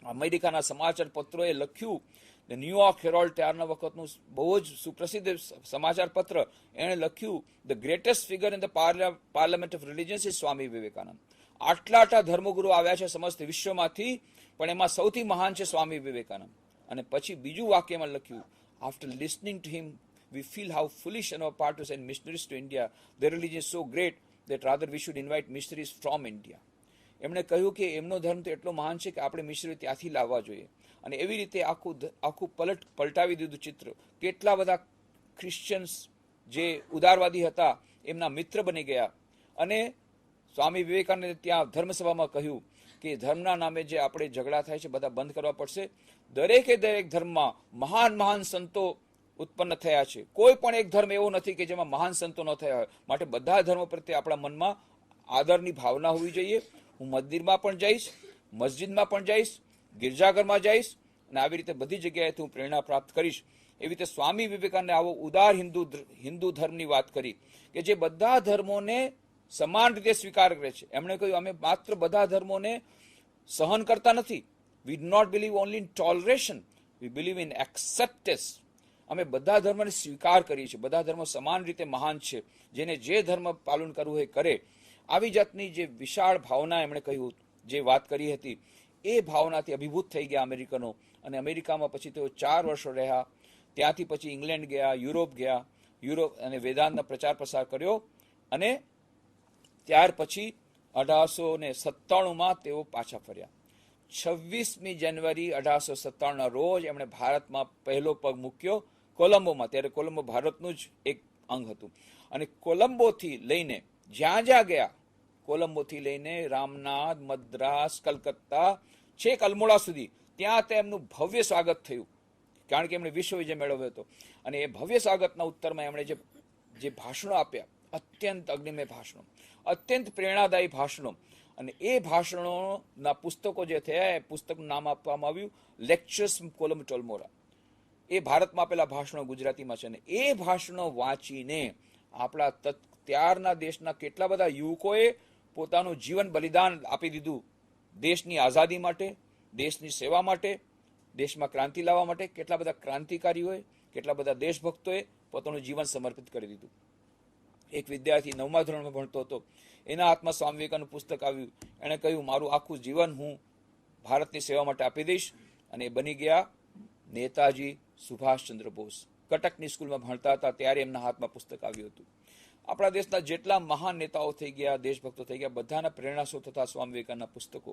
અમેરિકાના સમાચાર પત્રોએ લખ્યું, ન્યુયોર્ક હેરોલ્ડ ત્યારના વખતનું બહુ જ સુપ્રસિદ્ધ સમાચાર પત્ર, એણે લખ્યું, the greatest figure in the parliament of religions is Swami Vivekananda. આટલા ધર્મગુરુ આવ્યા છે સમસ્ત વિશ્વમાંથી, પણ એમાં સૌથી મહાન છે સ્વામી વિવેકાનંદ. અને પછી બીજું વાક્યમાં લખ્યું, after listening to him V feel how ફુલિશ on our part to send missionaries to India. Their religion is so great that rather we should invite missionaries from India. એમણે કહ્યું કે એમનો ધર્મ તો એટલો મહાન છે કે આપણે મિશનરી ત્યાંથી લાવવા જોઈએ. અને એવી રીતે આખું પલટાવી દીધું ચિત્ર. કેટલા બધા ક્રિશ્ચિયન્સ જે ઉદારવાદી હતા એમના મિત્ર બની ગયા. અને સ્વામી વિવેકાનંદે ત્યાં ધર્મસભામાં કહ્યું કે ધર્મના નામે જે આપણે ઝઘડા થાય છે બધા બંધ કરવા પડશે. દરેક ધર્મમાં મહાન સંતો ઉત્પન્ન થયા છે. કોઈ પણ એક ધર્મ એવો નથી કે જેમાં મહાન સંતો ન થયા હોય. માટે બધા ધર્મો પ્રત્યે આપણા મનમાં આદરની ભાવના હોવી જોઈએ. હું મંદિરમાં પણ જઈશ, મસ્જિદમાં પણ જઈશ, ગિરજાઘરમાં જઈશ, અને આવી રીતે બધી જગ્યાએથી હું પ્રેરણા પ્રાપ્ત કરીશ. એવી રીતે સ્વામી વિવેકાનંદે આવો ઉદાર હિન્દુ ધર્મની વાત કરી કે જે બધા ધર્મોને સમાન રીતે સ્વીકાર કરે છે. એમણે કહ્યું, અમે માત્ર બધા ધર્મોને સહન કરતા નથી. We do not believe only in toleration, we believe in acceptance. અમે બધા ધર્મને સ્વીકાર કરીએ છીએ. બધા ધર્મો સમાન રીતે મહાન છે. જેને જે ધર્મ પાલન કરવું એ કરે. આવી જાતની જે વિશાળ ભાવના એમણે કહ્યું, જે વાત કરી હતી, એ ભાવનાથી અભિભૂત થઈ ગયા અમેરિકનો. અને અમેરિકામાં પછી તેઓ 4 વર્ષો રહ્યા. ત્યાંથી પછી ઇંગ્લેન્ડ ગયા, યુરોપ અને વેદાંતનો પ્રચાર પ્રસાર કર્યો. અને ત્યાર પછી 1897માં તેઓ પાછા ફર્યા. 26મી જાન્યુઆરી 1897ના રોજ એમણે ભારતમાં પહેલો પગ મૂક્યો, કોલંબોમાં. ત્યારે કોલંબો ભારતનું જ એક અંગ હતું. અને કોલંબોથી લઈને જ્યાં ગયા, કોલંબોથી લઈને રામનાથ, મદ્રાસ, કલકત્તા, છેક અલ્મોડા સુધી, ત્યાં તેમનું ભવ્ય સ્વાગત થયું. કારણ કે એમણે વિશ્વ વિજય મેળવ્યો હતો. અને એ ભવ્ય સ્વાગતના ઉત્તરમાં એમણે જે ભાષણો આપ્યા, અત્યંત અગ્નિમય ભાષણો, અત્યંત પ્રેરણાદાયી ભાષણો. અને એ ભાષણોના પુસ્તકો જે થયા, એ પુસ્તકનું નામ આપવામાં આવ્યું લેક્ચર્સ કોલમ ટોલમોરા. એ ભારતમાં આપેલા ભાષણો ગુજરાતીમાં છે. અને એ ભાષણો વાંચીને આપણા ત્યારના દેશના કેટલા બધા યુવકોએ પોતાનું જીવન બલિદાન આપી દીધું દેશની આઝાદી માટે, દેશની સેવા માટે, દેશમાં ક્રાંતિ લાવવા માટે. કેટલા બધા ક્રાંતિકારીઓએ, કેટલા બધા દેશભક્તોએ પોતાનું જીવન સમર્પિત કરી દીધું. એક વિદ્યાર્થી 9મા ધોરણમાં ભણતો હતો, એના હાથમાં સ્વામી વિવેકાનંદનું પુસ્તક આવ્યું. એણે કહ્યું, મારું આખું જીવન હું ભારતની સેવા માટે આપી દઈશ. અને એ બની ગયા નેતાજી સુભાષચંદ્ર બોઝ. કટકની સ્કૂલમાં ભણતા હતા ત્યારે એમના હાથમાં પુસ્તક આવ્યું હતું. આપણા દેશના જેટલા મહાન નેતાઓ થઈ ગયા, દેશભક્તો થઈ ગયા, બધાના પ્રેરણા સ્ત્રોત હતા સ્વામી વિવેકાનંદના પુસ્તકો.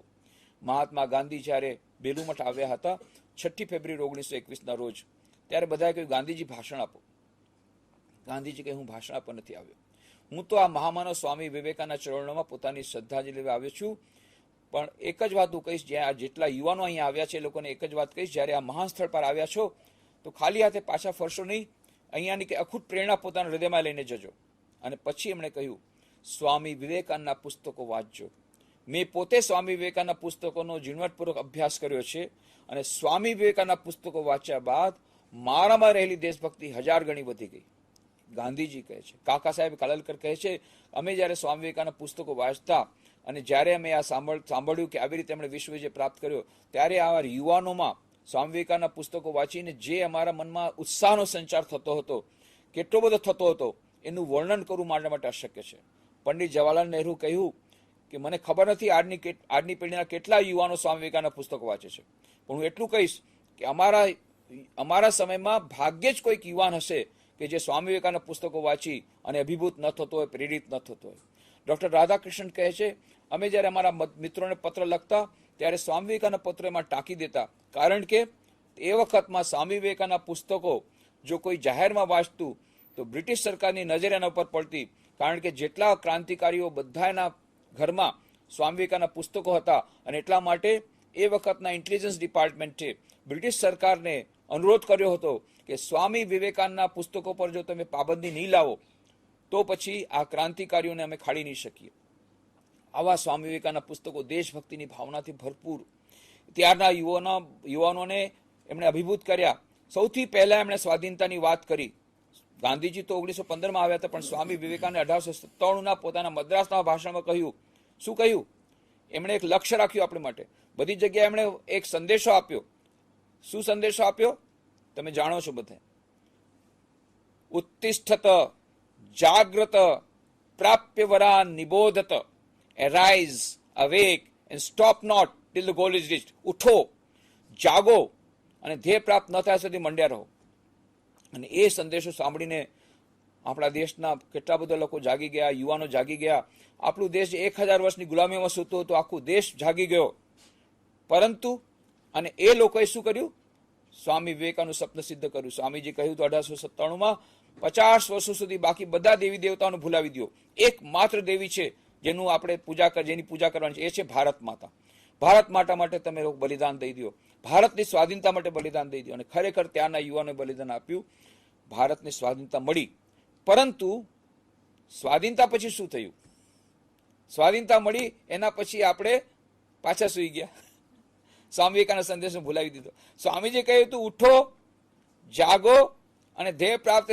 મહાત્મા ગાંધી જ્યારે બેલુમઠ આવ્યા હતા 6 ફેબ્રુઆરી 1921ના રોજ, ત્યારે બધાએ કહ્યું, ગાંધીજી ભાષણ આપો. ગાંધીજી કહે, હું ભાષણ આપવા નથી આવ્યો. હું તો આ મહામાનવ સ્વામી વિવેકાનંદના ચરણોમાં પોતાની શ્રદ્ધાંજલિ લેવા આવ્યો છું. પણ એક જ વાત હું કહીશ, જ્યાં જેટલા યુવાનો અહીંયા આવ્યા છે એ લોકોને એક જ વાત કહીશ, જ્યારે આ મહાન સ્થળ પર આવ્યા છો તો ખાલી હાથે પાછા ફરશો નહીં. અહીંયાની કે અખૂટ પ્રેરણા પોતાના હૃદયમાં લઈને જજો. અને પછી એમણે કહ્યું, સ્વામી વિવેકાનંદના પુસ્તકો વાંચજો. મેં પોતે સ્વામી વિવેકાનંદના પુસ્તકોનો ઝીણવટપૂર્વક અભ્યાસ કર્યો છે. અને સ્વામી વિવેકાનંદના પુસ્તકો વાંચ્યા બાદ મારામાં રહેલી દેશભક્તિ 1000 ગણી વધી ગઈ. ગાંધીજી કહે છે, કાકા સાહેબ કાલેલકર કહે છે, અમે જ્યારે સ્વામી વિવેકાનંદના પુસ્તકો વાંચતા અને જ્યારે અમે આ સાંભળ્યું કે આવી રીતે એમણે વિશ્વ વિજય પ્રાપ્ત કર્યો, ત્યારે આ યુવાનોમાં સ્વામી વિવેકાનંદના પુસ્તકો વાંચીને જે અમારા મનમાં ઉત્સાહનો સંચાર થતો હતો, કેટલો બધો થતો હતો, એનું વર્ણન કરવું મારા માટે અશક્ય છે. પંડિત જવાહરલાલ નહેરુ કહ્યું કે મને ખબર નથી આજની પેઢીના કેટલા યુવાનો સ્વામી વિવેકાનંદના પુસ્તકો વાંચે છે, પણ હું એટલું કહીશ કે અમારા સમયમાં ભાગ્યે જ કોઈક યુવાન હશે કે જે સ્વામી વિવેકાનંદના પુસ્તકો વાંચી અને અભિભૂત ન થતો હોય, પ્રેરિત ન થતો હોય. ડૉક્ટર રાધાકૃષ્ણન કહે છે, અમે જ્યારે અમારા મિત્રોને પત્ર લખતા ત્યારે સ્વામી વિવેકાનંદના પત્રો એમાં ટાંકી દેતા, કારણ કે એ વખતમાં સ્વામી વિવેકાનંદના પુસ્તકો જો કોઈ જાહેરમાં વાંચતું તો બ્રિટિશ સરકારની નજર એના ઉપર પડતી, કારણ કે જેટલા ક્રાંતિકારીઓ બધા એના ઘરમાં સ્વામી વિવેકાનંદના પુસ્તકો હતા, અને એટલા માટે એ વખતના ઇન્ટેલિજન્સ ડિપાર્ટમેન્ટે બ્રિટિશ સરકારને અનુરોધ કર્યો હતો કે સ્વામી વિવેકાનંદના પુસ્તકો પર જો તમે પાબંદી નહીં લાવો તો પછી આ ક્રાંતિકારીઓને અમે ખાડી નહીં શકીએ. આવા સ્વામી વિવેકાનંદના પુસ્તકો દેશભક્તિની ભાવનાથી ભરપૂર, ત્યારના યુવાનોને એમણે અભિભૂત કર્યા. સૌથી પહેલા એમણે સ્વાધીનતાની વાત કરી. ગાંધીજી તો 1915માં આવ્યા હતા, પણ સ્વામી વિવેકાનંદે 1897ના પોતાના મદ્રાસના ભાષણમાં કહ્યું. શું કહ્યું? એમણે એક લક્ષ્ય રાખ્યું આપણે માટે. બધી જગ્યાએ એમણે એક સંદેશો આપ્યો. શું સંદેશો આપ્યો? તમે જાણો છો બધા. ઉત્તિષ્ઠત જાગ્રત પ્રાપ્ય વરા નિબોધત, arise awake and stop not till the goal is reached. ઉઠો, જાગો અને ધ્યેય પ્રાપ્ત ન થાય સુધી મંડ્યા રહો. અને એ સંદેશો સાંભળીને આપણા દેશના કેટલા બધા લોકો જાગી ગયા, યુવાનો જાગી ગયા. આપણું દેશ 1000 વર્ષની ગુલામીમાં સૂતો હતો, આખું દેશ જાગી ગયો. પરંતુ અને એ લોકોએ શું કર્યું? સ્વામી વિવેકાનંદનું સ્વપ્ન સિદ્ધ કર્યું. સ્વામીજી કહ્યું તો 1897માં 50 વર્ષો સુધી બાકી બધા દેવી દેવતાઓને ભૂલાવી દો. એક માત્ર દેવી છે જેનું આપણે જેની પૂજા કરવાની છે, એ છે ભારત માતા. ભારત માતા માટે તમે લોકો બલિદાન દઈ દો, ભારતની સ્વાધીનતા માટે બલિદાન દઈ દો. અને ખરેખર ત્યાંના યુવાનોએ બલિદાન આપ્યું, ભારતની સ્વાધીનતા મળી. પરંતુ સ્વાધીનતા પછી શું થયું? સ્વાધીનતા મળી એના પછી આપણે પાછા સુઈ ગયા. સ્વામી વિવેકાનંદ સંદેશને ભૂલાવી દીધો. સ્વામીજી કહ્યું તું ઉઠો, જાગો અને ધ્યેય પ્રાપ્ત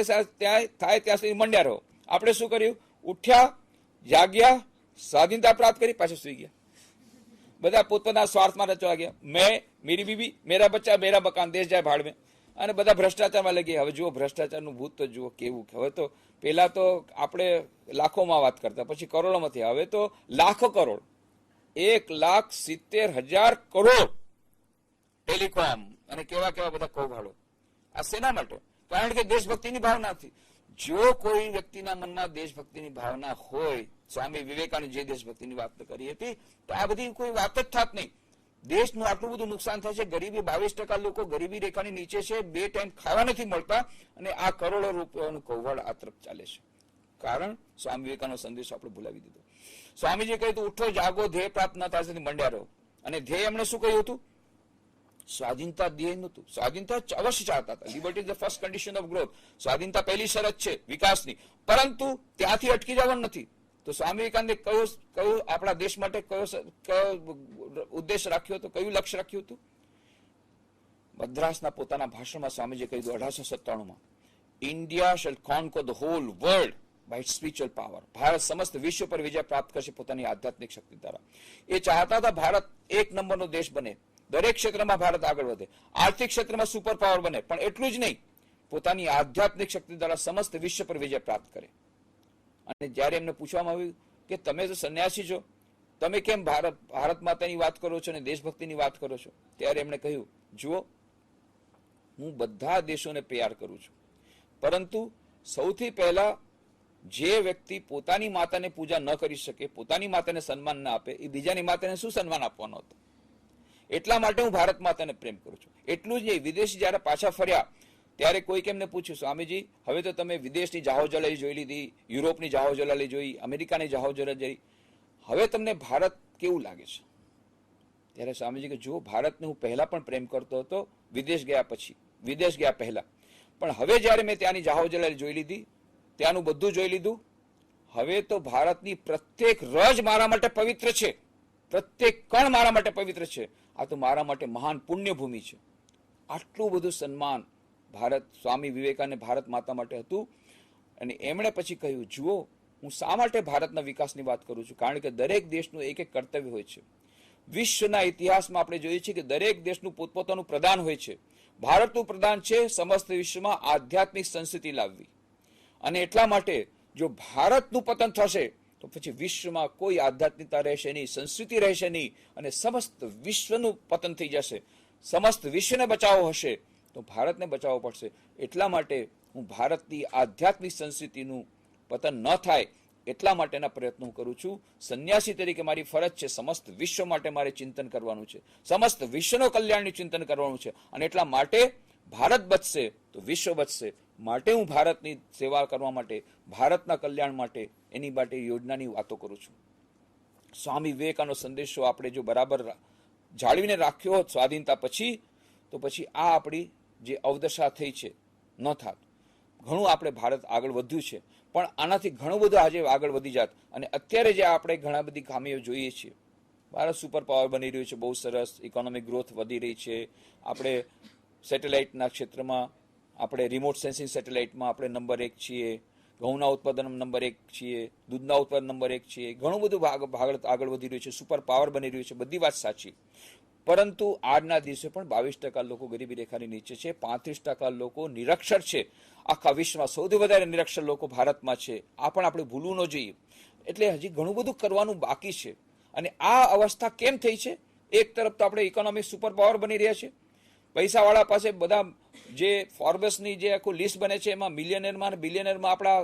થાય ત્યાં સુધી મંડ્યા રહો. આપણે શું કર્યું? ઉઠ્યા, જાગ્યા, સ્વાધીનતા પ્રાપ્ત કરી, પાછા સુઈ ગયા. બધા પોતપોતાના સ્વાર્થમાં રચવા ગયા. મેં, મેરી બીબી, મેરા બચ્ચા, મેરા મકાન, દેશ જાય ભાડ મેં. અને બધા ભ્રષ્ટાચારમાં લઈ ગયા. હવે જુઓ ભ્રષ્ટાચારનું ભૂત તો જુઓ કેવું. હવે તો પેલા તો આપણે લાખોમાં વાત કરતા, પછી કરોડોમાંથી, હવે તો લાખો કરોડ, 1,70,000 કરોડ ટેલિકોમ અને કેવા કેવા બધા કૌભાડો. આ શેના માટે? કારણ કે દેશભક્તિની ભાવના હતી. જો કોઈ વ્યક્તિના મનમાં દેશભક્તિની ભાવના હોય, સ્વામી વિવેકાનંદ જે દેશભક્તિની વાત કરી હતી, તો આ બધી કોઈ વાત જ થાત નહીં. દેશનું આટલું બધું નુકસાન થાય છે. ગરીબી 22% લોકો ગરીબી રેખાની નીચે છે, 2 ટાઈમ ખાવા નથી મળતા, અને આ કરોડો રૂપિયાનું કૌભાડ આ તરફ ચાલે છે. કારણ સ્વામી વિવેકાનંદ સંદેશો આપણે ભૂલાવી દીધો. સ્વામીજી કહ્યું હતું ઉઠો, જાગો, ધ્યેય પ્રાપ્ત ન થાય સુધી મંડ્યા રહો. અને ધ્યેય એમણે શું કહ્યું હતું? સ્વાધીનતા ધ્યેય નહોતું. સ્વાધીનતા અવશ્ય ચાહતા હતા. Liberty is the first condition of growth. સ્વાધીનતા પહેલી શરત છે વિકાસની. પરંતુ ત્યાંથી અટકી જવાનું નથી. તો સ્વામી વિવેકાનંદે કયું આપણા દેશ માટે કયો ઉદ્દેશ રાખ્યો હતો, કયું લક્ષ્ય રાખ્યું હતું? મદ્રાસના પોતાના ભાષણમાં સ્વામીજીએ કહ્યું 1897માં, India shall conquer the whole world by its spiritual power. Bharat સમસ્ત વિશ્વ પર વિજય પ્રાપ્ત કરશે પોતાની આધ્યાત્મિક શક્તિ દ્વારા. એ ચાહતા હતા ભારત 1 નંબરનો દેશ બને, દરેક ક્ષેત્રમાં ભારત આગળ વધે, આર્થિક ક્ષેત્રમાં સુપર પાવર બને, પણ એટલું જ નહીં, પોતાની આધ્યાત્મિક શક્તિ દ્વારા સમસ્ત વિશ્વ પર વિજય પ્રાપ્ત કરે. અને જ્યારે એમને પૂછવામાં આવ્યું કે તમે તો સંન્યાસી છો, તમે કેમ ભારત માતાની વાત કરો છો અને દેશભક્તિની વાત કરો છો, ત્યારે એમણે કહ્યું, જુઓ, હું બધા દેશોને પ્યાર કરું છું, પરંતુ સૌથી પહેલા જે વ્યક્તિ પોતાની માતાને પૂજા ન કરી શકે, પોતાની માતાને સન્માન ના આપે, એ બીજાની માતાને શું સન્માન આપવાનો હતો? એટલા માટે હું ભારત માતાને પ્રેમ કરું છું. એટલું જ નહીં, વિદેશી જ્યારે પાછા ફર્યા ત્યારે કોઈક એમને પૂછ્યું, સ્વામીજી હવે તો તમે વિદેશની જહાજલાલી જોઈ લીધી, યુરોપની જહાજલાલી જોઈ, અમેરિકાની જહાજલાલી જોઈ, હવે તમને ભારત કેવું લાગે છે? ત્યારે સ્વામીજી કે જુઓ, ભારતને હું પહેલા પણ પ્રેમ કરતો હતો, વિદેશ ગયા પહેલા, પણ હવે જ્યારે મેં ત્યાંની જહાજલાલી જોઈ લીધી, ત્યાંનું બધું જોઈ લીધું, હવે તો ભારતની પ્રત્યેક રજ મારા માટે પવિત્ર છે, પ્રત્યેક કણ મારા માટે પવિત્ર છે. આ તો મારા માટે મહાન પુણ્યભૂમિ છે. આટલું બધું સન્માન ભારત સ્વામી વિવેકાનંદ ભારત માતા માટે હતું. અને એમણે પછી કહ્યું, જુઓ, હું શા માટે ભારતના વિકાસની વાત કરું છું? કારણ કે દરેક દેશનું એક કર્તવ્ય હોય છે. વિશ્વના ઇતિહાસમાં આપણે જોઈએ છીએ કે દરેક દેશનું પોતપોતાનું પ્રધાન હોય છે. ભારતનું પ્રધાન છે સમસ્ત વિશ્વમાં આધ્યાત્મિક સંસ્કૃતિ લાવવી. અને એટલા માટે જો ભારતનું પતન થશે તો પછી વિશ્વમાં કોઈ આધ્યાત્મિકતા રહેશે નહીં, સંસ્કૃતિ રહેશે નહીં, અને સમસ્ત વિશ્વનું પતન થઈ જશે. સમસ્ત વિશ્વને બચાવવો હશે તો ભારતને બચાવવો પડશે. એટલા માટે હું ભારતની આધ્યાત્મિક સંસ્કૃતિનું પતન ન થાય એટલા માટેના પ્રયત્નો હું કરું છું. સંન્યાસી તરીકે મારી ફરજ છે, સમસ્ત વિશ્વ માટે મારે ચિંતન કરવાનું છે, સમસ્ત વિશ્વનો કલ્યાણનું ચિંતન કરવાનું છે. અને એટલા માટે ભારત બચશે તો વિશ્વ બચશે. માટે હું ભારતની સેવા કરવા માટે, ભારતના કલ્યાણ માટે એની માટે યોજનાની વાતો કરું છું. સ્વામી વિવેકાનો સંદેશો આપણે જો બરાબર જાળવીને રાખ્યો હોત સ્વાધીનતા પછી, તો પછી આ આપણી જે અવદશા થઈ છે ન થાત. ઘણું આપણે ભારત આગળ વધ્યું છે, પણ આનાથી ઘણું બધું આજે આગળ વધી જાત. અને અત્યારે જે આપણે ઘણા બધી ખામીઓ જોઈએ છીએ, ભારત સુપર પાવર બની રહ્યું છે, બહુ સરસ ઇકોનોમિક ગ્રોથ વધી રહી છે. આપણે સેટેલાઇટના ક્ષેત્રમાં, આપણે રિમોટ સેન્સિંગ સેટેલાઇટમાં આપણે નંબર 1 છીએ, ઘઉંના ઉત્પાદન નંબર 1 છીએ, દૂધના ઉત્પાદન નંબર 1 છીએ. ઘણું બધું ભારત આગળ વધી રહ્યું છે, સુપર પાવર બની રહ્યું છે, બધી વાત સાચી. પરંતુ આજના દિવસે પણ 22% લોકો ગરીબી રેખાની નીચે છે, 35% લોકો નિરક્ષર છે. આખા વિશ્વમાં સૌથી વધારે નિરક્ષર લોકો ભારતમાં છે. આ પણ આપણે ભૂલવું ન જોઈએ. એટલે હજી ઘણું બધું કરવાનું બાકી છે. અને આ અવસ્થા કેમ થઈ છે? એક તરફ તો આપણે ઇકોનોમિક સુપર પાવર બની રહ્યા છે, પૈસાવાળા પાસે બધા જે ફોર્બસની જે આખું લિસ્ટ બને છે એમાં મિલિયનરમાં અને બિલિયનરમાં આપણા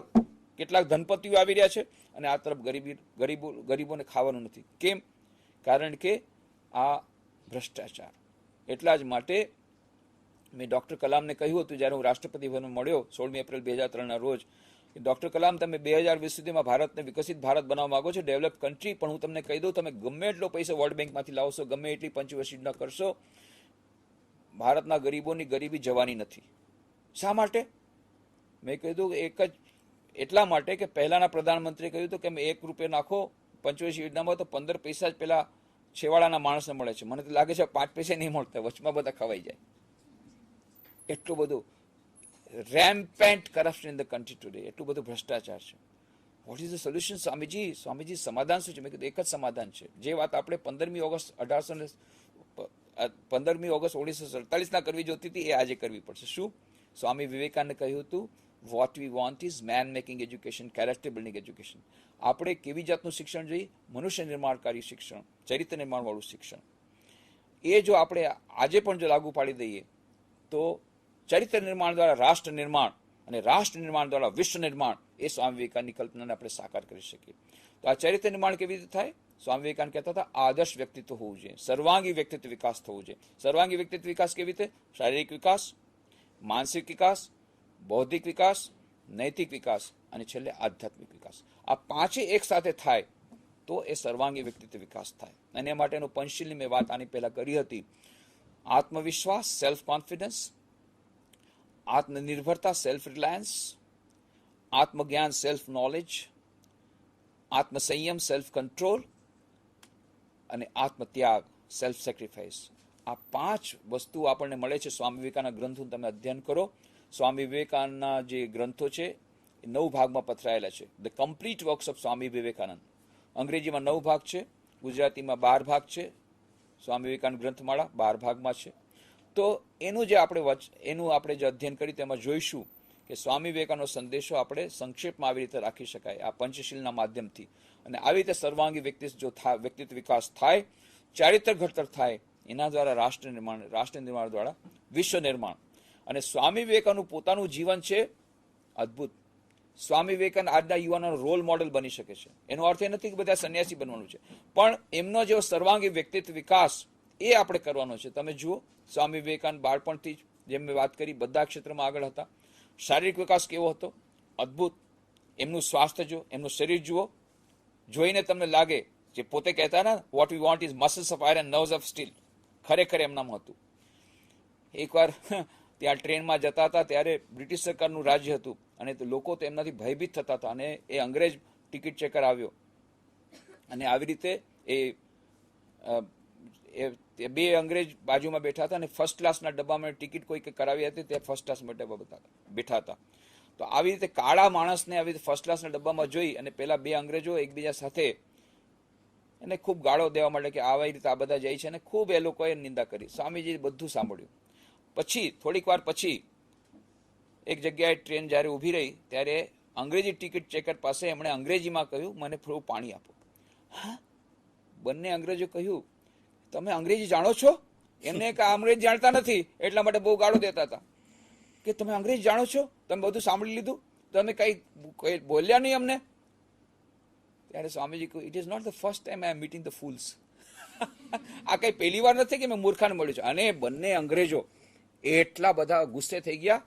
કેટલાક ધનપતિઓ આવી રહ્યા છે. અને આ તરફ ગરીબોને ખાવાનું નથી. કેમ? કારણ કે આ ભ્રષ્ટાચાર. એટલા જ માટે મેં ડૉક્ટર કલામને કહ્યું હતું જ્યારે હું રાષ્ટ્રપતિ ભવનમાં મળ્યો 16 એપ્રિલ 2003ના રોજ, કે ડૉક્ટર કલામ, તમે 2020 સુધીમાં ભારતને વિકસિત ભારત બનાવવા માંગો છો, ડેવલપ કન્ટ્રી, પણ હું તમને કહી દઉં, તમે ગમે એટલો પૈસો વર્લ્ડ બેંકમાંથી લાવશો, ગમે એટલી પંચવર્ષ યોજના કરશો, ભારતના ગરીબોની ગરીબી જવાની નથી. શા માટે? મેં કીધું એક જ એટલા માટે કે પહેલાના પ્રધાનમંત્રીએ કહ્યું હતું કે અમે ₹1 નાખો પંચવર્ષ યોજનામાં તો 15 પૈસા જ પેલા છેવાડાના માણસને મળે છે. મને તો લાગે છે 5 પૈસા નહીં મળતા, વચમાં બધા ખવાઈ જાય. એટલું બધું rampant corruption in the country today, એટલું બધું ભ્રષ્ટાચાર છે. What is the solution? Swamiji સમાધાન શું છે? મેં કીધું એક જ સમાધાન છે. જે વાત આપણે 15મી ઓગસ્ટ 1947ના કરવી જોતી હતી, એ આજે કરવી પડશે. શું? સ્વામી વિવેકાનંદે કહ્યું હતું, what we want is man making education, character building education. આપણે કેવી જાતનું શિક્ષણ જોઈએ? મનુષ્ય નિર્માણકારી શિક્ષણ, ચરિત્ર નિર્માણવાળું શિક્ષણ. એ જો આપણે આજે પણ જો લાગુ પાડી દઈએ તો ચરિત્ર નિર્માણ દ્વારા રાષ્ટ્ર નિર્માણ અને રાષ્ટ્ર નિર્માણ દ્વારા વિશ્વ નિર્માણ, એ સ્વામી વિવેકાનંદની કલ્પનાને આપણે સાકાર કરી શકીએ. તો આ ચરિત્ર નિર્માણ કેવી રીતે થાય? સ્વામી વિવેકાનંદ કહેતા હતા, આદર્શ વ્યક્તિત્વ હોવું જોઈએ, સર્વાંગી વ્યક્તિત્વ વિકાસ થવું જોઈએ. સર્વાંગી વ્યક્તિત્વ વિકાસ કેવી રીતે? શારીરિક વિકાસ, માનસિક વિકાસ, બૌદ્ધિક વિકાસ, નૈતિક વિકાસ અને છેલ્લે આધ્યાત્મિક વિકાસ. આ પાંચે એક સાથે થાય તો એ સર્વાંગી વ્યક્તિત્વ વિકાસ થાય. અને એ માટેનું પંચશીલની મેં વાત આની પહેલા કરી હતી. આત્મવિશ્વાસ, સેલ્ફ કોન્ફિડન્સ, આત્મનિર્ભરતા, સેલ્ફ રિલાયન્સ, આત્મજ્ઞાન, સેલ્ફ નોલેજ, આત્મસંયમ, સેલ્ફ કંટ્રોલ અને આત્મત્યાગ, સેલ્ફ સેક્રિફાઈસ. આ 5 વસ્તુ આપણને મળે છે સ્વામી વિવેકાનંદના ગ્રંથોનું તમે અધ્યયન કરો. સ્વામી વિવેકાનંદના જે ગ્રંથો છે એ 9 ભાગમાં પથરાયેલા છે. The complete works of Swami Vivekananda. અંગ્રેજીમાં 9 ભાગ છે, ગુજરાતીમાં 12 ભાગ છે. સ્વામી વિવેકાનંદ ગ્રંથમાળા 12 ભાગમાં છે. તો એનું જે આપણે જે અધ્યયન કરી તેમાં જોઈશું કે સ્વામી વિવેકાનંદનો સંદેશો આપણે સંક્ષેપમાં આવી રીતે રાખી શકાય આ પંચશીલના માધ્યમથી. અને આવી રીતે સર્વાંગી વ્યક્તિત્વ વિકાસ થાય, ચારિત્ર ઘડતર થાય, એના દ્વારા રાષ્ટ્ર નિર્માણ દ્વારા વિશ્વ નિર્માણ. અને સ્વામી વિવેકાનંદ પોતાનું જીવન છે અદ્ભુત. સ્વામી વિવેકાનંદ આજના યુવાનોનો રોલ મોડેલ બની શકે છે. એનો અર્થ એ નથી કે બધા સંન્યાસી બનવાનું છે, પણ એમનો જેવો સર્વાંગી વ્યક્તિત્વ વિકાસ એ આપણે કરવાનો છે. તમે જુઓ, સ્વામી વિવેકાનંદ બાળપણથી જ, જેમ મેં વાત કરી, બધા ક્ષેત્રમાં આગળ હતા. શારીરિક વિકાસ કેવો હતો? અદ્ભુત. એમનું સ્વાસ્થ્ય જુઓ, એમનું શરીર જુઓ, જોઈને તમને લાગે જે પોતે કહેતા ને, vote we want is muscles of iron, nerves of steel. ખરેખર એમનામાં હતું. એકવાર ત્યાં ટ્રેનમાં જતા હતા ત્યારે બ્રિટિશ સરકારનું રાજ્ય હતું અને લોકો તો એમનાથી ભયભીત થતા હતા. અને એ અંગ્રેજ ટિકિટ ચેકર આવ્યો અને આવી રીતે એ 2 અંગ્રેજ બાજુમાં બેઠા હતા અને ફર્સ્ટ ક્લાસના ડબ્બામાં ટિકિટ કોઈ કરાવી હતી, તે ફર્સ્ટ ક્લાસમાં ડબ્બા બેઠા હતા. તો આવી રીતે કાળા માણસને આવી રીતે ફર્સ્ટ ક્લાસના ડબ્બામાં જોઈ અને પેલા 2 અંગ્રેજો એકબીજા સાથે એને ખૂબ ગાળો દેવા માટે કે આવી રીતે આ બધા જાય છે, અને ખૂબ એ લોકોએ નિંદા કરી. સ્વામીજી બધું સાંભળ્યું. પછી થોડીક વાર પછી એક જગ્યાએ ટ્રેન જ્યારે ઊભી રહી ત્યારે અંગ્રેજી ટિકિટ ચેકર પાસે એમણે અંગ્રેજીમાં કહ્યું, મને થોડું પાણી આપો. હા, બંને અંગ્રેજો કહ્યું, તમે અંગ્રેજી જાણો છો? એમને કે અંગ્રેજી જાણતા નથી, એટલા માટે બહુ ગાળો દેતા હતા કે તમે અંગ્રેજી જાણો છો, તમે બધું સાંભળી લીધું, તમે કઈ બોલ્યા નહીં અમને. ત્યારે સ્વામીજી કહ્યું, it is not the first time I am meeting the fools. આ કઈ પહેલી વાર નથી કે મેં મૂર્ખાને મળ્યું છે. અને બંને અંગ્રેજો એટલા બધા ગુસ્સે થઈ ગયા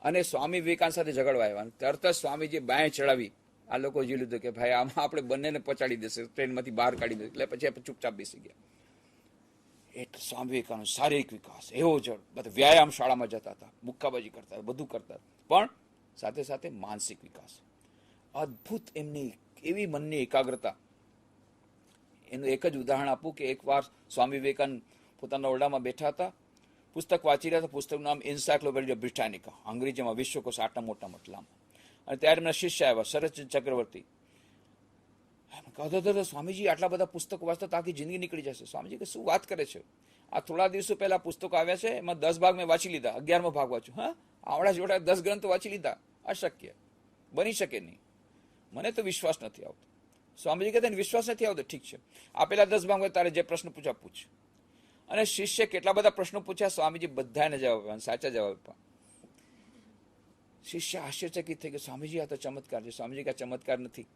અને સ્વામી વિવેકાનંદ સાથે ઝઘડવા આવ્યા. તરત જ સ્વામીજી બાંય ચડાવી આ લોકો જોઈ લીધું કે ભાઈ આમાં આપણે બંનેને પચાડી દેશે, ટ્રેનમાંથી બહાર કાઢી દેશે. એટલે પછી ચૂપચાપ બેસી ગયા. એટલે સ્વામી વિવેકાનંદ શારીરિક વિકાસ એવો જળ, બધા વ્યાયામ શાળામાં જતા હતા, મુક્કાબાજી કરતા હતા, બધું કરતા હતા, પણ સાથે સાથે માનસિક વિકાસ. અદ્ભુત એમની એવી મનની એકાગ્રતા. એનું એક જ ઉદાહરણ આપું કે એકવાર સ્વામી વિવેકાનંદ પોતાના ઓરડામાં બેઠા હતા, પુસ્તક વાંચી રહ્યા હતા. પુસ્તકનું નામ એન્સાયક્લોપીડિયા બ્રિટાનિકા, અંગ્રેજીમાં વિશ્વકોશ આટલા મોટા મટલામાં. અને ત્યારે એમના શિષ્ય આવ્યા શરદચંદ્ર ચક્રવર્તી. કહેતા સ્વામીજી આટલા બધા પુસ્તકો વાંચતા તો આખી જિંદગી નીકળી જશે. સ્વામીજી કે શું વાત કરે છે, આ થોડા દિવસો પહેલા પુસ્તકો આવ્યા છે, એમાં 10 ભાગ મેં વાંચી લીધા, 11મો ભાગ વાંચ્યો. હા, આવડા જોડા 10 ગ્રંથો વાંચી લીધા, અશક્ય, બની શકે નહીં, મને તો વિશ્વાસ નથી આવતો. સ્વામીજી કહેતા વિશ્વાસ નથી આવતો, ઠીક છે, આ પેલા 10 ભાગમાં તારે જે પ્રશ્ન પૂછા પૂછ. અને શિષ્ય કેટલા બધા પ્રશ્નો પૂછ્યા, સ્વામીજી બધાને જવાબ આપ્યા, સાચા જવાબ આપ્યા. શિષ્ય આશ્ચર્યચકિત થઈ ગયો, સ્વામીજી આ તો ચમત્કાર છે. સ્વામીજી કે આ ચમત્કાર નથી,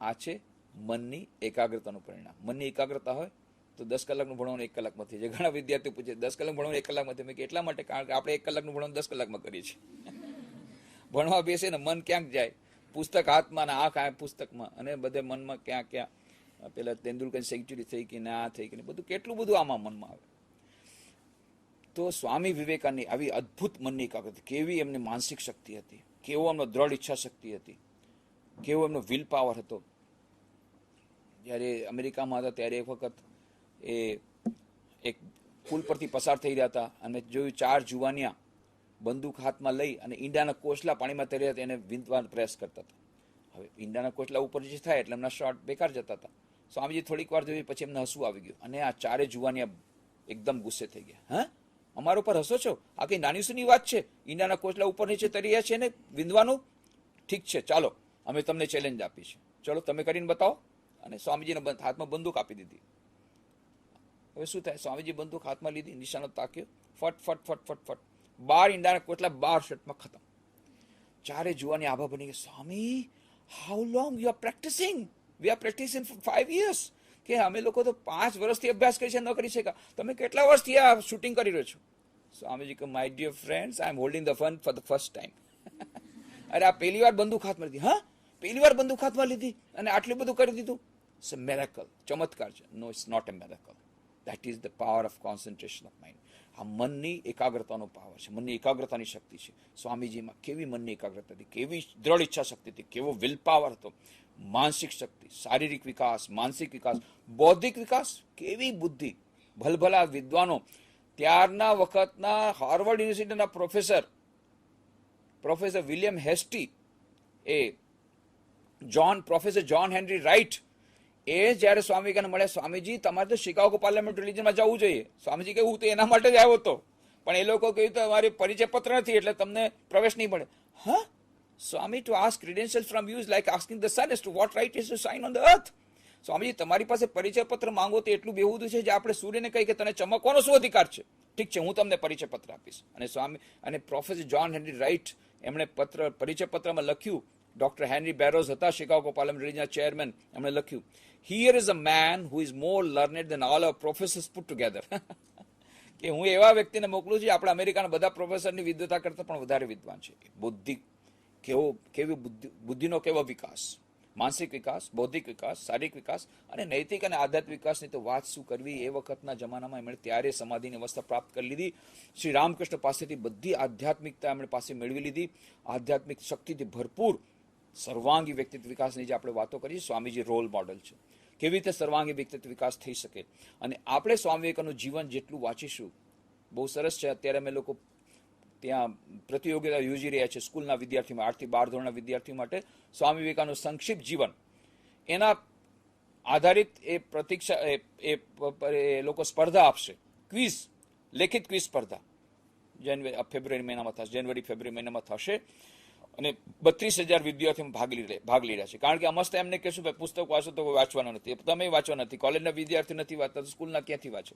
આ છે મનની એકાગ્રતાનું પરિણામ. મનની એકાગ્રતા હોય તો 10 કલાકનું ભણવાનું 1 કલાકમાં થઈ જાય. ઘણા વિદ્યાર્થીઓ પૂછે 10 કલાક ભણવાનું 1 કલાકમાં થઈ જાય. એટલા માટે કારણ કે આપણે 1 કલાકનું ભણવાનું 10 કલાકમાં કરીએ છીએ. ભણવા બેસે ને મન ક્યાંક જાય, પુસ્તક હાથમાં ને આ કાંઈ પુસ્તકમાં, અને બધે મનમાં ક્યાં ક્યાં પેલા તેંડુલકર સેન્ચુરી થઈ કે ના થઈ કે બધું કેટલું બધું આમાં મનમાં આવે. તો સ્વામી વિવેકાનંદની આવી અદ્ભુત મનની એકાગ્રતા, કેવી એમની માનસિક શક્તિ હતી, કેવો એમનો દ્રઢ ઈચ્છા શક્તિ હતી, કેવો એમનો વિલ પાવર હતો. જ્યારે અમેરિકામાં હતા ત્યારે એક વખત એ એક પુલ પરથી પસાર થઈ રહ્યા હતા અને જોયું 4 જુવાનિયા બંદૂક હાથમાં લઈ અને ઈંડાના કોસલા પાણીમાં તરી રહ્યા હતા, એને વિંધવાનો પ્રયાસ કરતા હતા. હવે ઈંડાના કોસલા ઉપર જે થાય એટલે એમના શોટ બેકાર જતા હતા. સ્વામીજી થોડીક વાર જોઈ, પછી એમને હસવું આવી ગયું અને આ 4 જુવાનિયા એકદમ ગુસ્સે થઈ ગયા. હા, અમારા ઉપર હસો છો? આ કઈ નાની સુની વાત છે? ઈંડાના કોસલા ઉપર નીચે તરી રહ્યા છે ને વિંધવાનું? ઠીક છે, ચાલો અમે તમને ચેલેન્જ આપી છે, ચલો તમે કરીને બતાવો. અને સ્વામીજીના હાથમાં બંદૂક આપી દીધી. હવે શું થાય, સ્વામીજી બંદૂક હાથમાં લીધી, નિશાનો તાક્યો, ફટ ફટ ફટ ફટ ફટ 12 ઈંડાના કોટલા 12 શોટમાં ખતમ. 4 જુવાની આભા બની ગયા, Swami how long you are practicing? We are practicing for 5 years. કે અમે લોકો તો 5 વર્ષથી અભ્યાસ કરી છે, ન કરી શકા, તમે કેટલા વર્ષથી આ શૂટિંગ કરી રહ્યો છો? સ્વામીજી કે my dear friends, I am holding the fun for the first time. અરે આ પહેલી વાર બંદૂક હાથમાં લીધી. હા, પહેલી વાર બંદૂક હાથમાં લીધી અને આટલું બધું કરી દીધું. ઇટ્સ અ મિરેકલ, ચમત્કાર છે. No, it's not a miracle. That is the power of concentration of mind. આ મનની એકાગ્રતાનો પાવર છે, મનની એકાગ્રતાની શક્તિ છે. સ્વામીજીમાં કેવી મનની એકાગ્રતા હતી, કેવી દ્રઢ ઈચ્છા શક્તિ હતી, કેવો વિલ પાવર હતો, માનસિક શક્તિ, શારીરિક વિકાસ, માનસિક વિકાસ, બૌદ્ધિક વિકાસ, કેવી બુદ્ધિ. ભલભલા વિદ્વાનો, ત્યારના વખતના હાર્વર્ડ યુનિવર્સિટીના પ્રોફેસર વિલિયમ હેસ્ટી, એ પ્રોફેસર જ્હોન હેનરી રાઇટ, એ જ્યારે સ્વામી વિવેકાનંદ મળ્યા, સ્વામીજી તમારે તો શિકાગો પાર્લામેન્ટ રિલીજનમાં જવું જોઈએ. સ્વામીજી કે હું તો એના માટે જ આવ્યો હતો, પણ એ લોકો કહ્યું તો અમારી પરિચય પત્ર નથી એટલે તમને પ્રવેશ નહીં મળે. હા, Swami, to ask credentials from you is like asking the sun as to what right is to shine on the earth. Swamiji તમારી પાસે પરિચય પત્ર માંગો તો એટલું બેહુદું છે જે આપણે સૂર્યને કહી કે તને ચમકવાનો શું અધિકાર છે? ઠીક છે, હું તમને પરિચય પત્ર આપીશ. અને પ્રોફેસર જ્હોન હેનરી રાઇટ, એમણે પરિચય પત્રમાં લખ્યું, ડોક્ટર હેનરી બેરોઝ હતા શિકાગો પાર્લામેન્ટ રિલીજના ચેરમેન, એમણે લખ્યું, here is a man who is more learned than all our professors put together. કે હું એવા વ્યક્તિને મોકલું છું, આપણે અમેરિકાના બધા પ્રોફેસરની વિદ્વતા કરતાં પણ વધારે વિદ્વાન છે. બુદ્ધિ કેવી બુદ્ધિનો કેવો વિકાસ, માનસિક વિકાસ, બૌદ્ધિક વિકાસ, શારીરિક વિકાસ અને નૈતિક અને આધ્યાત્મિક વિકાસની તો વાત શું કરવી. એ વખતના જમાનામાં એમણે ત્યારે સમાધિની અવસ્થા પ્રાપ્ત કરી લીધી. શ્રી રામકૃષ્ણ પાસેથી બધી આધ્યાત્મિકતા એમણે પાસે મેળવી લીધી. આધ્યાત્મિક શક્તિથી ભરપૂર સર્વાંગી વ્યક્તિત્વ વિકાસની જે આપણે વાતો કરીએ, સ્વામીજી રોલ મોડલ છે. કેવી રીતે સર્વાંગી વ્યક્તિત્વ વિકાસ થઈ શકે. અને આપણે સ્વામી વિવેકાનંદનું જીવન જેટલું વાંચીશું, બહુ સરસ છે. અત્યારે અમે લોકો ત્યાં પ્રતિયોગિતા યોજી રહ્યા છે સ્કૂલના વિદ્યાર્થીઓ, 8 થી 12 ધોરણના વિદ્યાર્થીઓ માટે સ્વામી વિવેકાનંદનું સંક્ષિપ્ત જીવન. એના આધારિત એ પ્રતીક્ષા એ લોકો સ્પર્ધા આપશે, ક્વિઝ, લેખિત ક્વિઝ સ્પર્ધા ફેબ્રુઆરી મહિનામાં થશે. અને 32,000 વિદ્યાર્થીઓ ભાગ લઈ રહ્યા છે. કારણ કે અમસ્ત એમને કહેશું ભાઈ પુસ્તક વાંચો તો વાંચવાના નથી, તમે વાંચવા નથી, કોલેજના વિદ્યાર્થીઓ નથી વાંચતા તો સ્કૂલના ક્યાંથી વાંચો?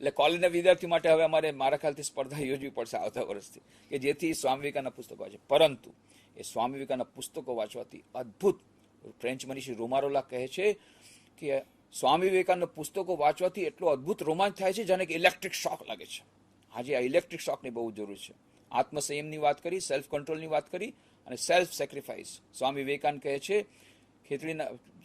એટલે કોલેજના વિદ્યાર્થી માટે હવે મારા ખ્યાલથી સ્પર્ધા યોજવી પડશે આવતા વર્ષથી, કે જેથી સ્વામી વિવેકાનંદના પુસ્તકો વાંચે. પરંતુ એ સ્વામી વિવેકાનંદના પુસ્તકો વાંચવાથી અદ્ભુત, ફ્રેન્ચ મનીષી રોમારોલા કહે છે કે સ્વામી વિવેકાનંદના પુસ્તકો વાંચવાથી એટલો અદ્ભુત રોમાંચ થાય છે જાણે કે ઇલેક્ટ્રિક શોક લાગે છે. આજે આ ઇલેક્ટ્રિક શોકની બહુ જરૂર છે. આત્મસંયમની વાત કરી, સેલ્ફ કંટ્રોલની વાત કરી અને સેલ્ફ સેક્રિફાઈસ. સ્વામી વિવેકાનંદ કહે છે,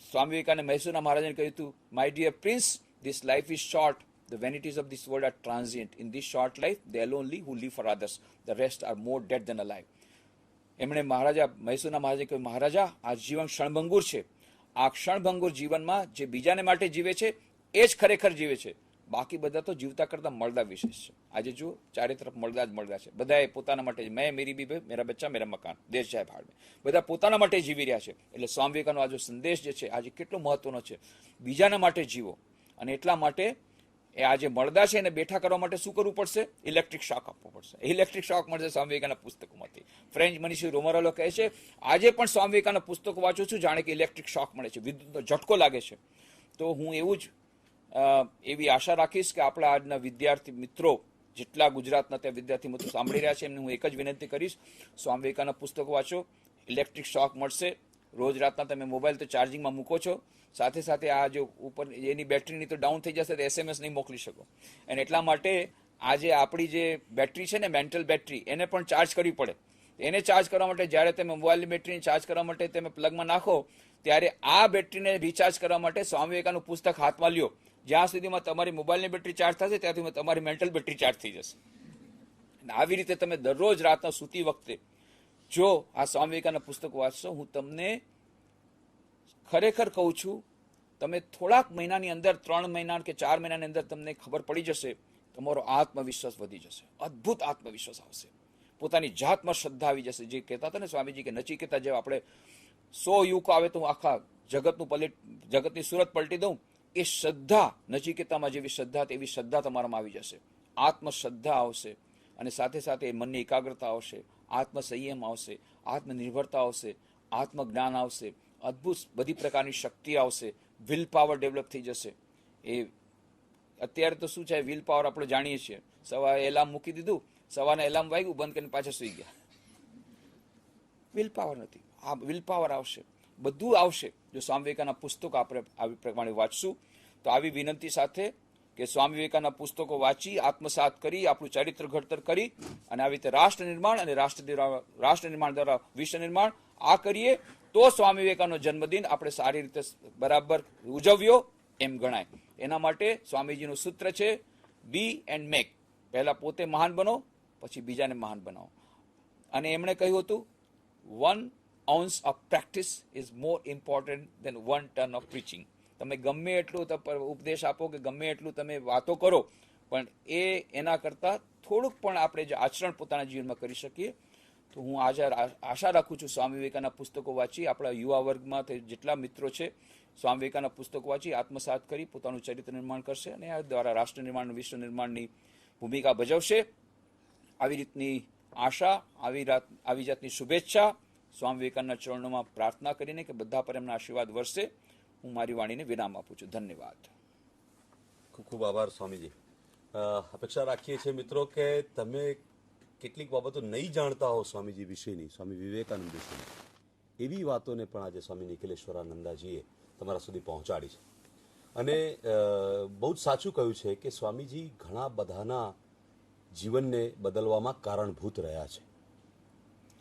સ્વામી વિવેકાનંદ મૈસૂરના મહારાજાને કહ્યું હતું, my dear prince, this life is short. The vanities of this world are transient. In this short life, they alone live who live for others. The rest are more dead than alive. એમણે મૈસૂરના મહારાજે કહ્યું, મહારાજા, આ જીવન ક્ષણભંગુર છે. આ ક્ષણભંગુર જીવનમાં જે બીજાને માટે જીવે છે એ જ ખરેખર જીવે છે. બાકી બધા તો જીવતા કરતા મળદા વિશેષ છે. આજે જુઓ, ચારે તરફ મળદા જ મળદા છે. બધાએ પોતાના માટે, મેં, મેરી બીબી, મેરા બચ્ચા, મેરા મકાન, દેશ જાય ભાડ મેં. બધા પોતાના માટે જીવી રહ્યા છે. એટલે સ્વામી વિવેકાનંદનો આ જો સંદેશ જે છે આજે કેટલો મહત્વનો છે. બીજાના માટે જીવો. અને એટલા માટે એ આ જે મળદા છે એને બેઠા કરવા માટે શું કરવું પડશે? ઇલેક્ટ્રિક શોક આપવો પડશે. ઇલેક્ટ્રિક શોક મળશે સ્વામી વિવેકાનંદના પુસ્તકોમાંથી. ફ્રેન્ચ મનીષી રોમરોલો કહે છે, આજે પણ સ્વામી વિવેકાનંદના પુસ્તકો વાંચું છું, જાણે કે ઇલેક્ટ્રિક શોક મળે છે, વિદ્યુતનો ઝટકો લાગે છે. તો હું એવી આશા રાખીશ કે આપણા આજના વિદ્યાર્થી મિત્રો, જેટલા ગુજરાતના ત્યાં વિદ્યાર્થી મિત્રો સાંભળી રહ્યા છે, એમને હું એક જ વિનંતી કરીશ, સ્વામી વિવેકાનંદના પુસ્તકો વાંચો. ઇલેક્ટ્રિક શોક મળશે. રોજ રાતના તમે મોબાઈલ તો ચાર્જિંગમાં મૂકો છો, સાથે સાથે આ જો ઉપર એની બેટરીની તો ડાઉન થઈ જશે તો SMS નહીં મોકલી શકો. અને એટલા માટે આજે આપણી જે બેટરી છે ને, મેન્ટલ બેટરી, એને પણ ચાર્જ કરવી પડે. એને ચાર્જ કરવા માટે જ્યારે તમે મોબાઈલની બેટરીને ચાર્જ કરવા માટે તમે પ્લગમાં નાખો, ત્યારે આ બેટરીને રિચાર્જ કરવા માટે સ્વામી વિવેકાનંદનું પુસ્તક હાથમાં લ્યો. જ્યાં સુધીમાં તમારી મોબાઈલની બેટરી ચાર્જ થશે ત્યાં સુધીમાં તમારી મેન્ટલ બેટરી ચાર્જ થઈ જશે. અને આવી રીતે તમે દરરોજ રાતના સૂતી વખતે જો આ સ્વામી વિવેકાનંદના પુસ્તકો વાંચશો, હું તમને ખરેખર કહું છું, તમે થોડાક મહિનાની અંદર, 3 મહિના કે 4 મહિનાની અંદર તમને ખબર પડી જશે, તમારો આત્મવિશ્વાસ વધી જશે, અદ્ભુત આત્મવિશ્વાસ આવશે, પોતાની જાતમાં શ્રદ્ધા આવી જશે. જે કહેતા હતા ને સ્વામીજી કે નચિકેતા જેવા આપણે 100 યુવકો આવે તો હું આખા જગતની સુરત પલટી દઉં, એ શ્રદ્ધા નચિકેતામાં જેવી શ્રદ્ધા હતી એવી શ્રદ્ધા તમારામાં આવી જશે. આત્મશ્રદ્ધા આવશે અને સાથે સાથે મનની એકાગ્રતા આવશે, આત્મસંયમ આવશે, આત્મનિર્ભરતા આવશે, આત્મજ્ઞાન આવશે, અદ્ભુત બધી પ્રકારની શક્તિ આવશે, વિલ પાવર ડેવલપ થઈ જશે. એ અત્યારે તો શું છે, વિલ પાવર આપણે જાણીએ છીએ, સવારે એલાર્મ મૂકી દીધું, સવારે એલાર્મ વાગ્યું, બંધ કરીને પાછા સુઈ ગયા. વિલ પાવર નથી. આ વિલ પાવર આવશે, બધું આવશે જો સ્વામી વિવેકાનંદના પુસ્તકો આપણે આવી પ્રમાણે વાંચશું. તો આવી વિનંતી સાથે કે સ્વામી વિવેકાનંદના પુસ્તકો વાંચી, આત્મસાત કરી, આપણું ચારિત્ર ઘડતર કરી અને આવી રીતે રાષ્ટ્ર નિર્માણ અને રાષ્ટ્ર નિર્માણ દ્વારા વિશ્વ નિર્માણ આ કરીએ તો સ્વામી વિવેકાનંદનો જન્મદિન આપણે સારી રીતે બરાબર ઉજવ્યો એમ ગણાય. એના માટે સ્વામીજીનું સૂત્ર છે, બી એન્ડ મેક. પહેલા પોતે મહાન બનો, પછી બીજાને મહાન બનાવો. અને એમણે કહ્યું હતું, 1 ounce of practice is more important than 1 ton of preaching. તમે ગમે એટલું ઉપદેશ આપો કે ગમે એટલું તમે વાતો કરો, પણ એના કરતાં થોડુંક પણ આપણે જે આચરણ પોતાના જીવનમાં કરી શકીએ. તો હું આજે આશા રાખું છું સ્વામી વિવેકાનંદના પુસ્તકો વાંચી આપણા યુવા વર્ગમાં જેટલા મિત્રો છે, સ્વામી વિવેકાનંદના પુસ્તકો વાંચી આત્મસાત કરી પોતાનું ચરિત્ર નિર્માણ કરશે અને આ દ્વારા રાષ્ટ્ર નિર્માણ, વિશ્વ નિર્માણની ભૂમિકા ભજવશે. આવી રીતની આશા, આવી જાતની શુભેચ્છા સ્વામી વિવેકાનંદના ચરણોમાં પ્રાર્થના કરીને કે બધા પર એમના આશીર્વાદ વરસે, હું મારી વાણીને વિરામ આપું છું. ધન્યવાદ. ખૂબ ખૂબ આભાર સ્વામીજી. અપેક્ષા રાખીએ છીએ મિત્રો કે તમે કેટલીક બાબતો નહીં જાણતા હો સ્વામીજી વિશેની, સ્વામી વિવેકાનંદ વિશેની, એવી વાતોને પણ આજે સ્વામી નિખિલેશ્વરાનંદાજીએ તમારા સુધી પહોંચાડી છે. અને બહુ જ સાચું કહ્યું છે કે સ્વામીજી ઘણા બધાના જીવનને બદલવામાં કારણભૂત રહ્યા છે.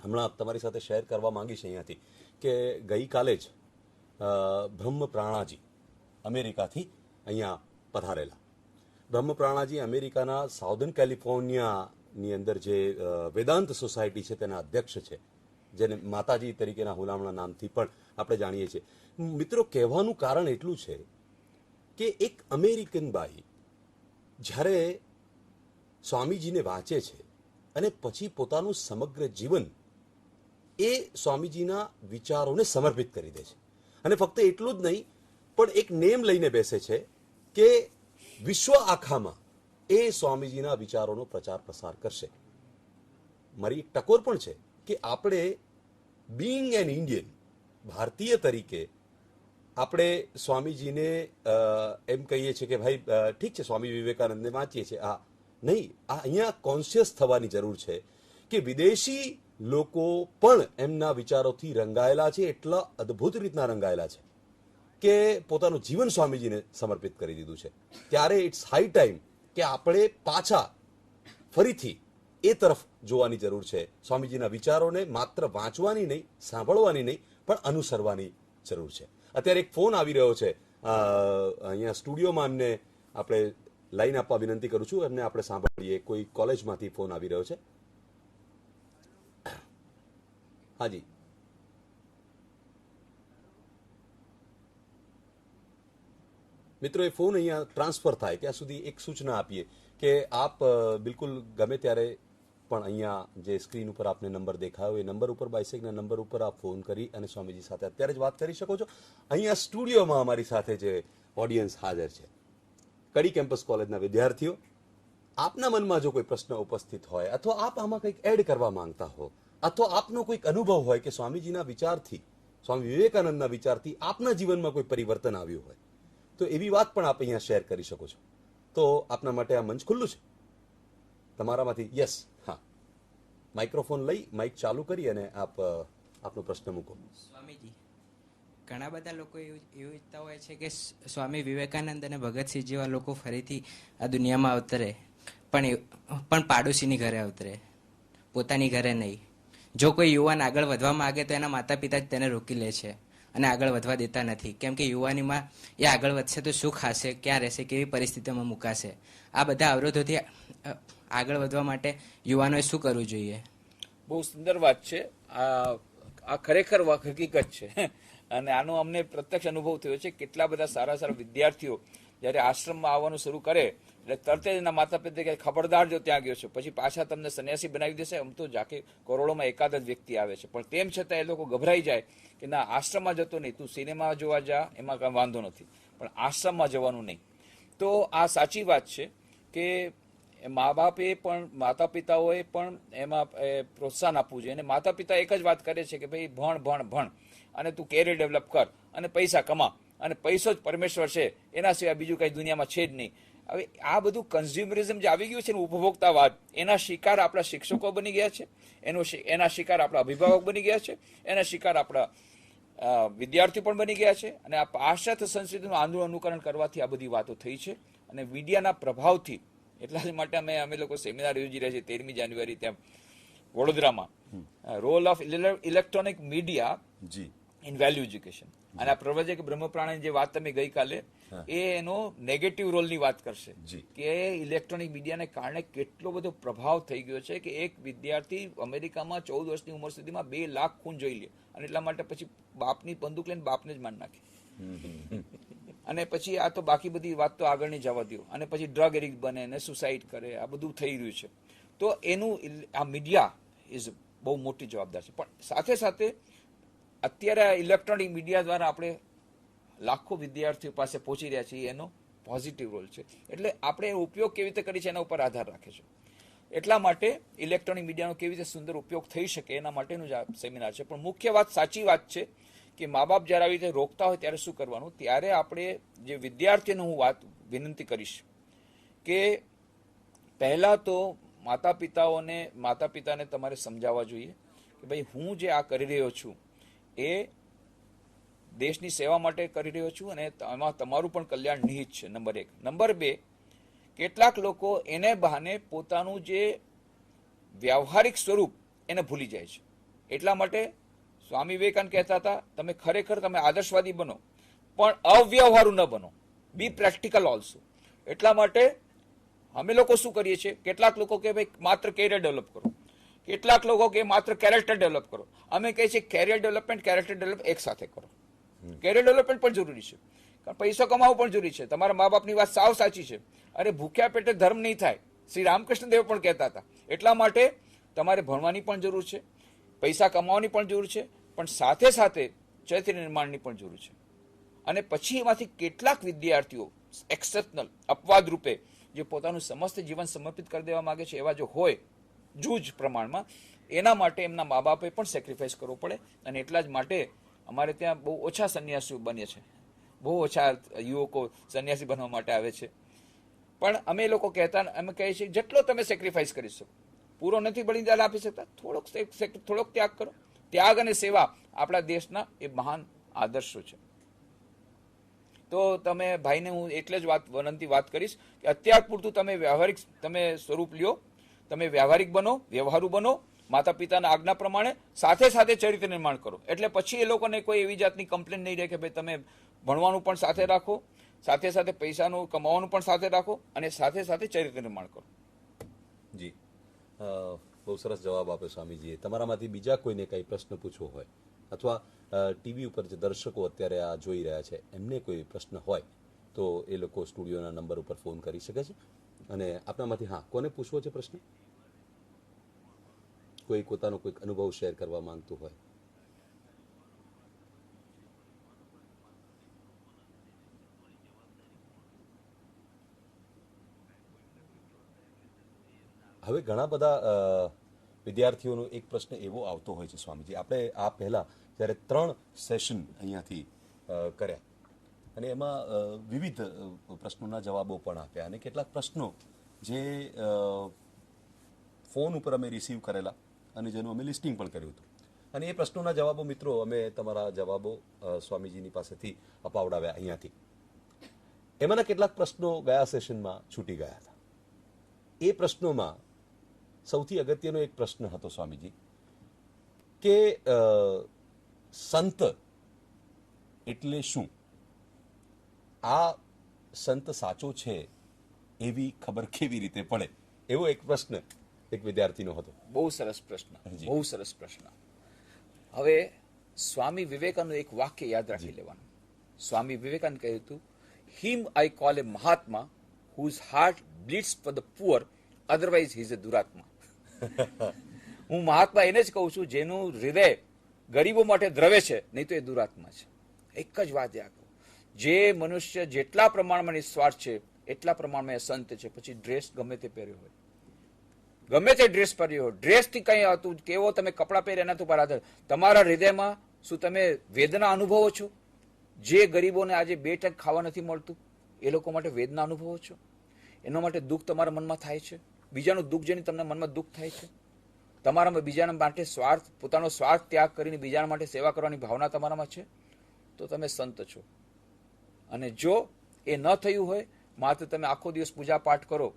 હમણાં તમારી સાથે શેર કરવા માંગીશ અહીંયાથી કે ગઈકાલે જ બ્રહ્મપ્રાણાજી અમેરિકાથી અહીંયા પધારેલા. બ્રહ્મપ્રાણાજી અમેરિકાના સાઉધર્ન કેલિફોર્નિયાની અંદર જે વેદાંત સોસાયટી છે તેના અધ્યક્ષ છે, જેને માતાજી તરીકેના હુલામણા નામથી પણ આપણે જાણીએ છીએ. મિત્રો, કહેવાનું કારણ એટલું છે કે એક અમેરિકન બાઈ જ્યારે સ્વામીજીને વાંચે છે અને પછી પોતાનું સમગ્ર જીવન એ સ્વામીજીના વિચારોને સમર્પિત કરી દે છે. અને ફક્ત એટલું જ નહીં, પણ એક નેમ લઈને બેસે છે કે વિશ્વ આખામાં એ સ્વામીજીના વિચારોનો પ્રચાર પ્રસાર કરશે. મારી એક ટકોર પણ છે કે આપણે બીઇંગ એન ઇન્ડિયન, ભારતીય તરીકે આપણે સ્વામીજીને એમ કહીએ છીએ કે ભાઈ ઠીક છે, સ્વામી વિવેકાનંદને વાંચીએ છીએ, આ નહીં, આ અહીંયા કોન્શિયસ થવાની જરૂર છે કે વિદેશી લોકો પણ એમના વિચારોથી રંગાયેલા છે, એટલા અદ્ભુત રીતના રંગાયેલા છે કે પોતાનું જીવન સ્વામીજીને સમર્પિત કરી દીધું છે. ત્યારે ઇટ્સ હાઈ ટાઈમ કે આપણે પાછા ફરીથી એ તરફ જોવાની જરૂર છે. સ્વામીજીના વિચારોને માત્ર વાંચવાની નહીં, સાંભળવાની નહીં, પણ અનુસરવાની જરૂર છે. અત્યારે એક ફોન આવી રહ્યો છે, અહીંયા સ્ટુડિયોમાં એમને આપણે લાઈન આપવા વિનંતી કરું છું. એમને આપણે સાંભળીએ. કોઈ કોલેજમાંથી ફોન આવી રહ્યો છે. હાજી, મિત્રો, એ ફોન અહીંયા ટ્રાન્સફર થાય ત્યાં સુધી એક સૂચના આપીએ કે આપ બિલકુલ ગમે ત્યારે પણ અહીંયા જે સ્ક્રીન ઉપર આપને નંબર દેખાયો એ નંબર ઉપર, બાયસેગના નંબર ઉપર આપ ફોન કરી અને સ્વામીજી સાથે અત્યારે જ વાત કરી શકો છો. અહીંયા સ્ટુડિયોમાં અમારી સાથે જે ઓડિયન્સ હાજર છે, કડી કેમ્પસ કોલેજના વિદ્યાર્થીઓ, આપના મનમાં જો કોઈ પ્રશ્ન ઉપસ્થિત હોય અથવા આપ આમાં કંઈક એડ કરવા માંગતા હો અથવા આપનો કોઈક અનુભવ હોય કે સ્વામીજીના વિચારથી, સ્વામી વિવેકાનંદના વિચારથી આપના જીવનમાં કોઈ પરિવર્તન આવ્યું હોય, તો એવી વાત પણ આપ અહીંયા શેર કરી શકો છો. તો આપના માટે આ મંચ ખુલ્લું છે. તમારામાંથી યસ, હા, માઇક્રોફોન લઈ માઇક ચાલુ કરી અને આપ આપનો પ્રશ્ન મૂકો. સ્વામીજી, ઘણા બધા લોકો એવું ઈચ્છતા હોય છે કે સ્વામી વિવેકાનંદ અને ભગતસિંહ જેવા લોકો ફરીથી આ દુનિયામાં અવતરે, પણ પાડોશીની ઘરે અવતરે, પોતાની ઘરે નહીં. જો કોઈ યુવાન આગળ વધવા માંગે તો એના માતા પિતા જ તેને રોકી લે છે અને આગળ વધવા દેતા નથી. કેમ કે યુવાનીમાં એ આગળ વધશે તો શું ખાશે, ક્યાં રહેશે, કેવી પરિસ્થિતિમાં મુકાશે. આ બધા અવરોધોથી આગળ વધવા માટે યુવાનોએ શું કરવું જોઈએ? બહુ સુંદર વાત છે. આ ખરેખર હકીકત છે અને આનો અમને પ્રત્યક્ષ અનુભવ થયો છે. કેટલા બધા સારા સારા વિદ્યાર્થીઓ જ્યારે આશ્રમમાં આવવાનું શરૂ કરે એટલે તરત જ એના માતા પિતા કે ખબરદાર જો ત્યાં ગયો છે, પછી પાછા તમને સંન્યાસી બનાવી દેશે. આમ તો જાકે કરોડોમાં એકાદ જ વ્યક્તિ આવે છે, પણ તેમ છતાં એ લોકો ગભરાઈ જાય કે ના, આશ્રમમાં જતો નહીં, તું સિનેમા જોવા જા, એમાં કાંઈ વાંધો નથી, પણ આશ્રમમાં જવાનું નહીં. તો આ સાચી વાત છે કે મા બાપે પણ, માતા પિતાઓએ પણ એમાં પ્રોત્સાહન આપવું જોઈએ. અને માતા પિતા એક જ વાત કરે છે કે ભાઈ ભણ ભણ ભણ અને તું કેરિયર ડેવલપ કર અને પૈસા કમા, અને પૈસો જ પરમેશ્વર છે, એના સિવાય બીજું કંઈ દુનિયામાં છે જ નહીં. હવે આ બધું કન્ઝ્યુમરિઝમ જે આવી ગયું છે ને, ઉપભોક્તાવાદ, એના શિકાર આપણા શિક્ષકો બની ગયા છે, એના શિકાર આપણા અભિભાવક બની ગયા છે, એના શિકાર આપણા વિદ્યાર્થીઓ પણ બની ગયા છે. અને આ પાશ્ચાત્ય સંસ્કૃતિનું આંદોલન અનુકરણ કરવાથી આ બધી વાતો થઈ છે. અને મીડિયાના પ્રભાવથી, એટલા જ માટે અમે લોકો સેમિનાર યોજી રહ્યા છીએ 13મી જાન્યુઆરી ત્યાં વડોદરામાં, role of electronic media in value education. અને આ પ્રવચક બ્રહ્મપ્રાણી જે વાત તમે ગઈકાલે, એ એનો નેગેટિવ રોલની વાત કરશે કે ઇલેક્ટ્રોનિક મીડિયાને કારણે કેટલો બધો પ્રભાવ થઈ ગયો છે કે એક વિદ્યાર્થી અમેરિકામાં 14 વર્ષની ઉંમર સુધીમાં 2 લાખ ખૂન જોઈ લે, અને એટલા માટે પછી બાપની બંદૂક લઈને બાપને જ મારી નાખે. અને પછી આ તો બાકી બધી વાત તો આગળ નહીં જવા દો, અને પછી ડ્રગ એડિક્ટ બને અને સુસાઇડ કરે, આ બધું થઈ રહ્યું છે. તો એનું આ મીડિયા ઇઝ બહુ મોટી જવાબદાર છે. પણ સાથે સાથે અત્યારે ઇલેક્ટ્રોનિક મીડિયા દ્વારા આપણે લાખો વિદ્યાર્થીઓ પાસે પહોંચી રહ્યા છીએ, એનો પોઝિટિવ રોલ છે. એટલે આપણે એનો ઉપયોગ કેવી રીતે કરી છે એના ઉપર આધાર રાખે છે. એટલા માટે ઇલેક્ટ્રોનિક મીડિયાનો કેવી રીતે સુંદર ઉપયોગ થઈ શકે એના માટેનું જ આ સેમિનાર છે. પણ મુખ્ય વાત, સાચી વાત છે કે મા બાપ જ્યારે આવી રીતે રોકતા હોય ત્યારે શું કરવાનું. ત્યારે આપણે જે વિદ્યાર્થીઓને હું વિનંતી કરીશ કે પહેલા તો માતા પિતાને તમારે સમજાવવા જોઈએ કે ભાઈ હું જે આ કરી રહ્યો છું એ દેશની સેવા માટે કરી રહ્યો છું અને એમાં તમારું પણ કલ્યાણ નિહિત છે, નંબર 1. નંબર 2, કેટલાક લોકો એને બહાને પોતાનું જે વ્યવહારિક સ્વરૂપ એને ભૂલી જાય છે. એટલા માટે સ્વામી વિવેકાનંદ કહેતા હતા, તમે આદર્શવાદી બનો, પણ અવ્યવહારુ ન બનો, બી પ્રેક્ટિકલ ઓલ્સો. એટલા માટે અમે લોકો શું કરીએ છીએ, કેટલાક લોકો કે ભાઈ માત્ર કેરિયર ડેવલપ કરો, કેટલાક લોકો કે માત્ર કેરેક્ટર ડેવલપ કરો. અમે કહીએ છીએ કેરિયર ડેવલપમેન્ટ, કેરેક્ટર ડેવલપ એક સાથે કરો. કેરિયર ડેવલપમેન્ટ પણ જરૂરી છે, કારણ પૈસો કમાવો પણ જરૂરી છે. તમારા મા બાપની વાત સાવ સાચી છે, અરે ભૂખ્યા પેટે ધર્મ નહીં થાય, શ્રી રામકૃષ્ણ દેવ પણ કહેતા હતા. એટલા માટે તમારે ભણવાની પણ જરૂર છે, પૈસા કમાવાની પણ જરૂર છે, પણ સાથે સાથે ચૈતન્ય નિર્માણની પણ જરૂર છે. અને પછી એમાંથી કેટલાક વિદ્યાર્થીઓ એક્સેપ્શનલ અપવાદ રૂપે જે પોતાનું સમસ્ત જીવન સમર્પિત કરી દેવા માંગે છે, એવા જો હોય જૂજ પ્રમાણમાં, એના માટે એમના મા બાપે પણ સેક્રિફાઈસ કરવો પડે. અને એટલા જ માટે અમારે ત્યાં બહુ ઓછા સંન્યાસીઓ બને છે, બહુ ઓછા યુવકો સંન્યાસી બનવા માટે આવે છે. પણ અમે લોકો અમે કહીએ છીએ જેટલો તમે સેક્રિફાઈસ કરી શકો, પૂરો નથી બલિદાન આપી શકતા, થોડોક ત્યાગ કરો. ત્યાગ અને સેવા આપણા દેશના એ મહાન આદર્શો છે. તો તમે ભાઈને હું એટલે જ વાત કરીશ કે અત્યાર પૂરતું તમે વ્યવહારિક સ્વરૂપ લ્યો, તમે વ્યવહારિક બનો, વ્યવહારુ બનો, માતા પિતાના આજ્ઞા પ્રમાણે, સાથે સાથે ચરિત્ર નિર્માણ કરો. એટલે પછી એ લોકોને કોઈ એવી જાતની કમ્પ્લેન નહીં રહે કે ભાઈ તમે ભણવાનું પણ સાથે રાખો, સાથે સાથે પૈસાનું કમાવાનું પણ સાથે રાખો, અને સાથે સાથે ચરિત્ર નિર્માણ કરો. જી, બહુ સરસ જવાબ આપ્યો સ્વામીજીએ. તમારામાંથી બીજા કોઈને કંઈ પ્રશ્ન પૂછવો હોય અથવા ટીવી ઉપર જે દર્શકો અત્યારે આ જોઈ રહ્યા છે એમને કોઈ પ્રશ્ન હોય તો એ લોકો સ્ટુડિયોના નંબર ઉપર ફોન કરી શકે છે. અને આપણામાંથી હા, કોને પૂછવો છે પ્રશ્ન? કોઈ પોતાનો કોઈક અનુભવ શેર કરવા માંગતું હોય? હવે ઘણા બધા વિદ્યાર્થીઓનો એક પ્રશ્ન એવો આવતો હોય છે સ્વામીજી, આપણે આ પહેલા જ્યારે 3 સેશન અહીંયાથી કર્યા અને એમાં વિવિધ પ્રશ્નોના જવાબો પણ આપ્યા અને કેટલાક પ્રશ્નો જે ફોન ઉપર અમે રિસીવ કરેલા અને જેનું અમે લિસ્ટિંગ પણ કર્યું હતું અને એ પ્રશ્નોના જવાબો મિત્રો અમે તમારા જવાબો સ્વામીજીની પાસેથી અપાવડાવ્યા અહીંયાથી. એમાંના કેટલાક પ્રશ્નો ગયા સેશનમાં છૂટી ગયા હતા. એ પ્રશ્નોમાં સૌથી અગત્યનો એક પ્રશ્ન હતો સ્વામીજી કે સંત એટલે શું? આ સંત સાચો છે એવી ખબર કેવી રીતે પડે? એવો એક પ્રશ્ન એક વિદ્યાર્થીનો હતો. બહુ સરસ પ્રશ્ન, જી. બહુ સરસ પ્રશ્ન. હવે સ્વામી વિવેકાનંદ એક વાક્ય યાદ રાખી લેવાનું. સ્વામી વિવેકાનંદ કહ્યું હતું, him I call a mahatma whose heart bleeds for the poor, otherwise he is a duratma. હું મહાત્મા એને જ કહું છું જેનું હૃદય ગરીબો માટે દ્રવે છે, નહીં તો એ દુરાત્મા છે. એક જ વાત યાદ રાખો, જે મનુષ્ય જેટલા પ્રમાણમાં નિસ્વાર્થ છે એટલા પ્રમાણમાં એ સંત છે. પછી ડ્રેસ ગમે તે પહેર્યો હોય, ગમે તે ડ્રેસ પહેર્યો હોય, ડ્રેસથી કંઈ હતું કેવો તમે કપડાં પહેરે એના ઉપર આધાર. તમારા હૃદયમાં શું તમે વેદના અનુભવો છો? જે ગરીબોને આજે 2 ટક ખાવા નથી મળતું એ લોકો માટે વેદના અનુભવો છો? એના માટે દુઃખ તમારા મનમાં થાય છે? બીજાનું દુઃખ જેની તમને મનમાં દુઃખ થાય છે? તમારામાં બીજાના માટે સ્વાર્થ, પોતાનો સ્વાર્થ ત્યાગ કરીને બીજાના માટે સેવા કરવાની ભાવના તમારામાં છે? તો તમે સંત છો. અને જો એ ન થયું હોય, માત્ર તમે આખો દિવસ પૂજા પાઠ કરો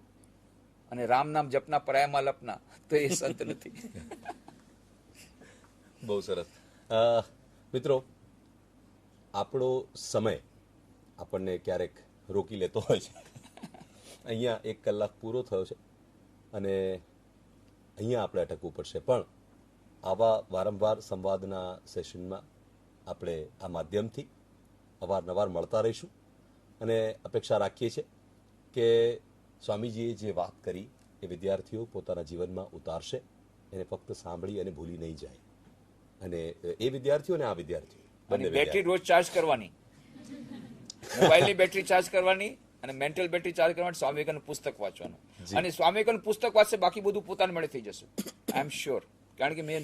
અને રામ નામ જપના પરાયમાં લપના, તો એ સંત નથી. બહુ સરસ. મિત્રો, આપણો સમય આપણને ક્યારેક રોકી લેતો હોય છે. અહીંયા 1 કલાક પૂરો થયો છે અને અહીંયા આપણે અટકવું પડશે. પણ આવા વારંવાર સંવાદના સેશનમાં આપણે આ માધ્યમથી અવારનવાર મળતા રહીશું અને અપેક્ષા રાખીએ છીએ કે સ્વામીજીએ જે વાત કરી એ વિદ્યાર્થીઓ પોતાના જીવનમાં ઉતારશે, એને ફક્ત સાંભળી અને ભૂલી નહીં જાય. અને એ વિદ્યાર્થીઓ અને આ વિદ્યાર્થીઓ અને બેટરી રોજ ચાર્જ કરવાની, મોબાઈલની બેટરી ચાર્જ કરવાની અને મેન્ટલ બેટરી ચાર્જ કરવાની, સ્વામી વિવેકાનંદ પુસ્તક વાંચવાનું. અને સ્વામી વિવેકાનંદ પુસ્તક વાંચશે, બાકી બધું પોતાને મળે થઈ જશે. આઈ એમ શ્યોર. કારણ કે મેં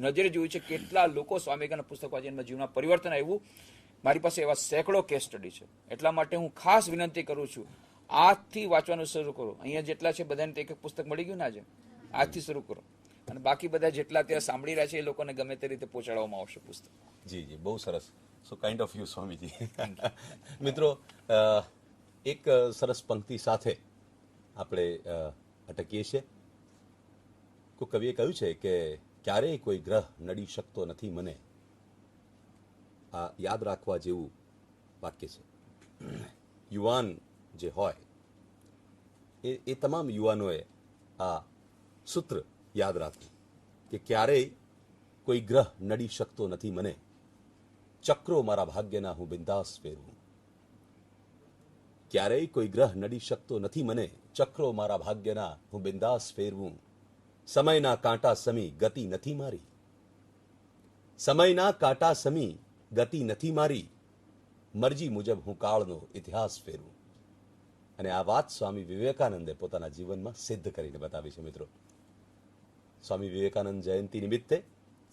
નજરે જોયું છે કેટલા લોકો સ્વામી વિવેકાનંદ પુસ્તક વાંચીને એમના જીવનમાં પરિવર્તન આવ્યું. મારી પાસે એવા સેંકડો કેસ સ્ટડી છે. એટલા માટે હું ખાસ વિનંતી કરું છું, આજથી વાંચવાનું શરૂ કરો. અહીંયા જેટલા છે બધાને એક એક પુસ્તક મળી ગયું ને આજે, આજથી શરૂ કરો. અને બાકી બધા જેટલા ત્યાં સાંભળી રહ્યા છે એ લોકોને ગમે તે રીતે પહોંચાડવામાં આવશે પુસ્તક. જી જી, બહુ સરસ. સો કાઇન્ડ ઓફ યુ સ્વામીજી. મિત્રો, એક સરસ પંક્તિ સાથે આપણે અટકીએ છીએ. કોઈ કવિએ કહ્યું છે કે ક્યારેય કોઈ ગ્રહ નડી શકતો નથી મને. આ યાદ રાખવા જેવું વાક્ય છે. યુવાન જે હોય એ તમામ યુવાનોએ આ સૂત્ર યાદ રાખવું કે ક્યારેય કોઈ ગ્રહ નડી શકતો નથી મને, ચક્રો મારા ભાગ્યના હું બિંદાસ ફેરવું. ક્યારેય કોઈ ગ્રહ નડી શકતો નથી મને, ચક્રો મારા ભાગ્યના હું બિંદાસ ફેરવું. સમયના કાંટા સમી ગતિ નથી મારી, સમયના કાંટા સમી ગતિ નથી મારી, મરજી મુજબ હું કાળનો ઇતિહાસ ફેરવું. અને આ વાત સ્વામી વિવેકાનંદે પોતાના જીવનમાં સિદ્ધ કરીને બતાવી છે. મિત્રો, સ્વામી વિવેકાનંદ જયંતિ નિમિત્તે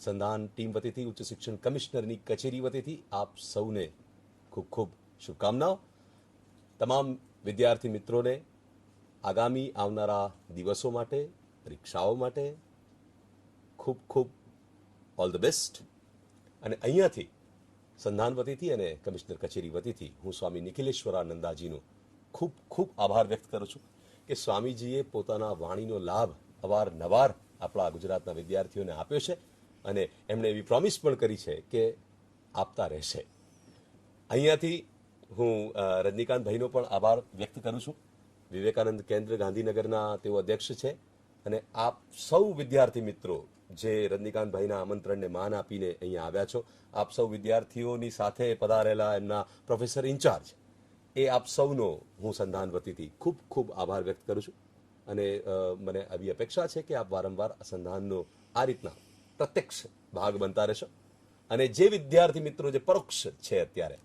સંધાન ટીમ વતીથી, ઉચ્ચ શિક્ષણ કમિશનરની કચેરી વતીથી આપ સૌને ખૂબ ખૂબ શુભકામનાઓ. તમામ વિદ્યાર્થી મિત્રોને આગામી આવનારા દિવસો માટે, પરીક્ષાઓ માટે ખૂબ ખૂબ ઓલ ધ બેસ્ટ. અને અહીંયાથી સંધાન વતીથી અને કમિશનર કચેરી વતીથી હું સ્વામી નિખિલેશ્વરાનંદાજીનો ખૂબ ખૂબ આભાર વ્યક્ત કરું છું કે સ્વામીજીએ પોતાના વાણીનો લાભ અવારનવાર આપણા ગુજરાતના વિદ્યાર્થીઓને આપ્યો છે અને એમણે એવી પ્રોમિસ પણ કરી છે કે આપતા રહેશે. અહીંયાથી હું રજનીકાંતભાઈનો પણ આભાર વ્યક્ત કરું છું. વિવેકાનંદ કેન્દ્ર ગાંધીનગરના તેઓ અધ્યક્ષ છે અને આપ સૌ વિદ્યાર્થી મિત્રો જે રજનીકાંતભાઈના આમંત્રણને માન આપીને અહીંયા આવ્યા છો, આપ સૌ વિદ્યાર્થીઓની સાથે પધારેલા એમના પ્રોફેસર ઇન્ચાર્જ, એ આપ સૌનો હું સંધાન વતીથી ખૂબ ખૂબ આભાર વ્યક્ત કરું છું અને મને આવી અપેક્ષા છે કે આપ વારંવાર આ સંધાનનો આ રીતના પ્રત્યક્ષ ભાગ બનતા રહેશો અને જે વિદ્યાર્થી મિત્રો જે પરોક્ષ છે અત્યારે,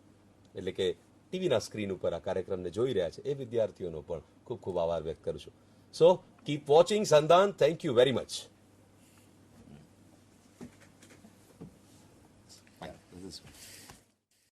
એટલે કે ટીવીના સ્ક્રીન ઉપર આ કાર્યક્રમને જોઈ રહ્યા છે, એ વિદ્યાર્થીઓનો પણ ખૂબ ખૂબ આભાર વ્યક્ત કરું છું. So keep watching Sandhan. Thank you very much.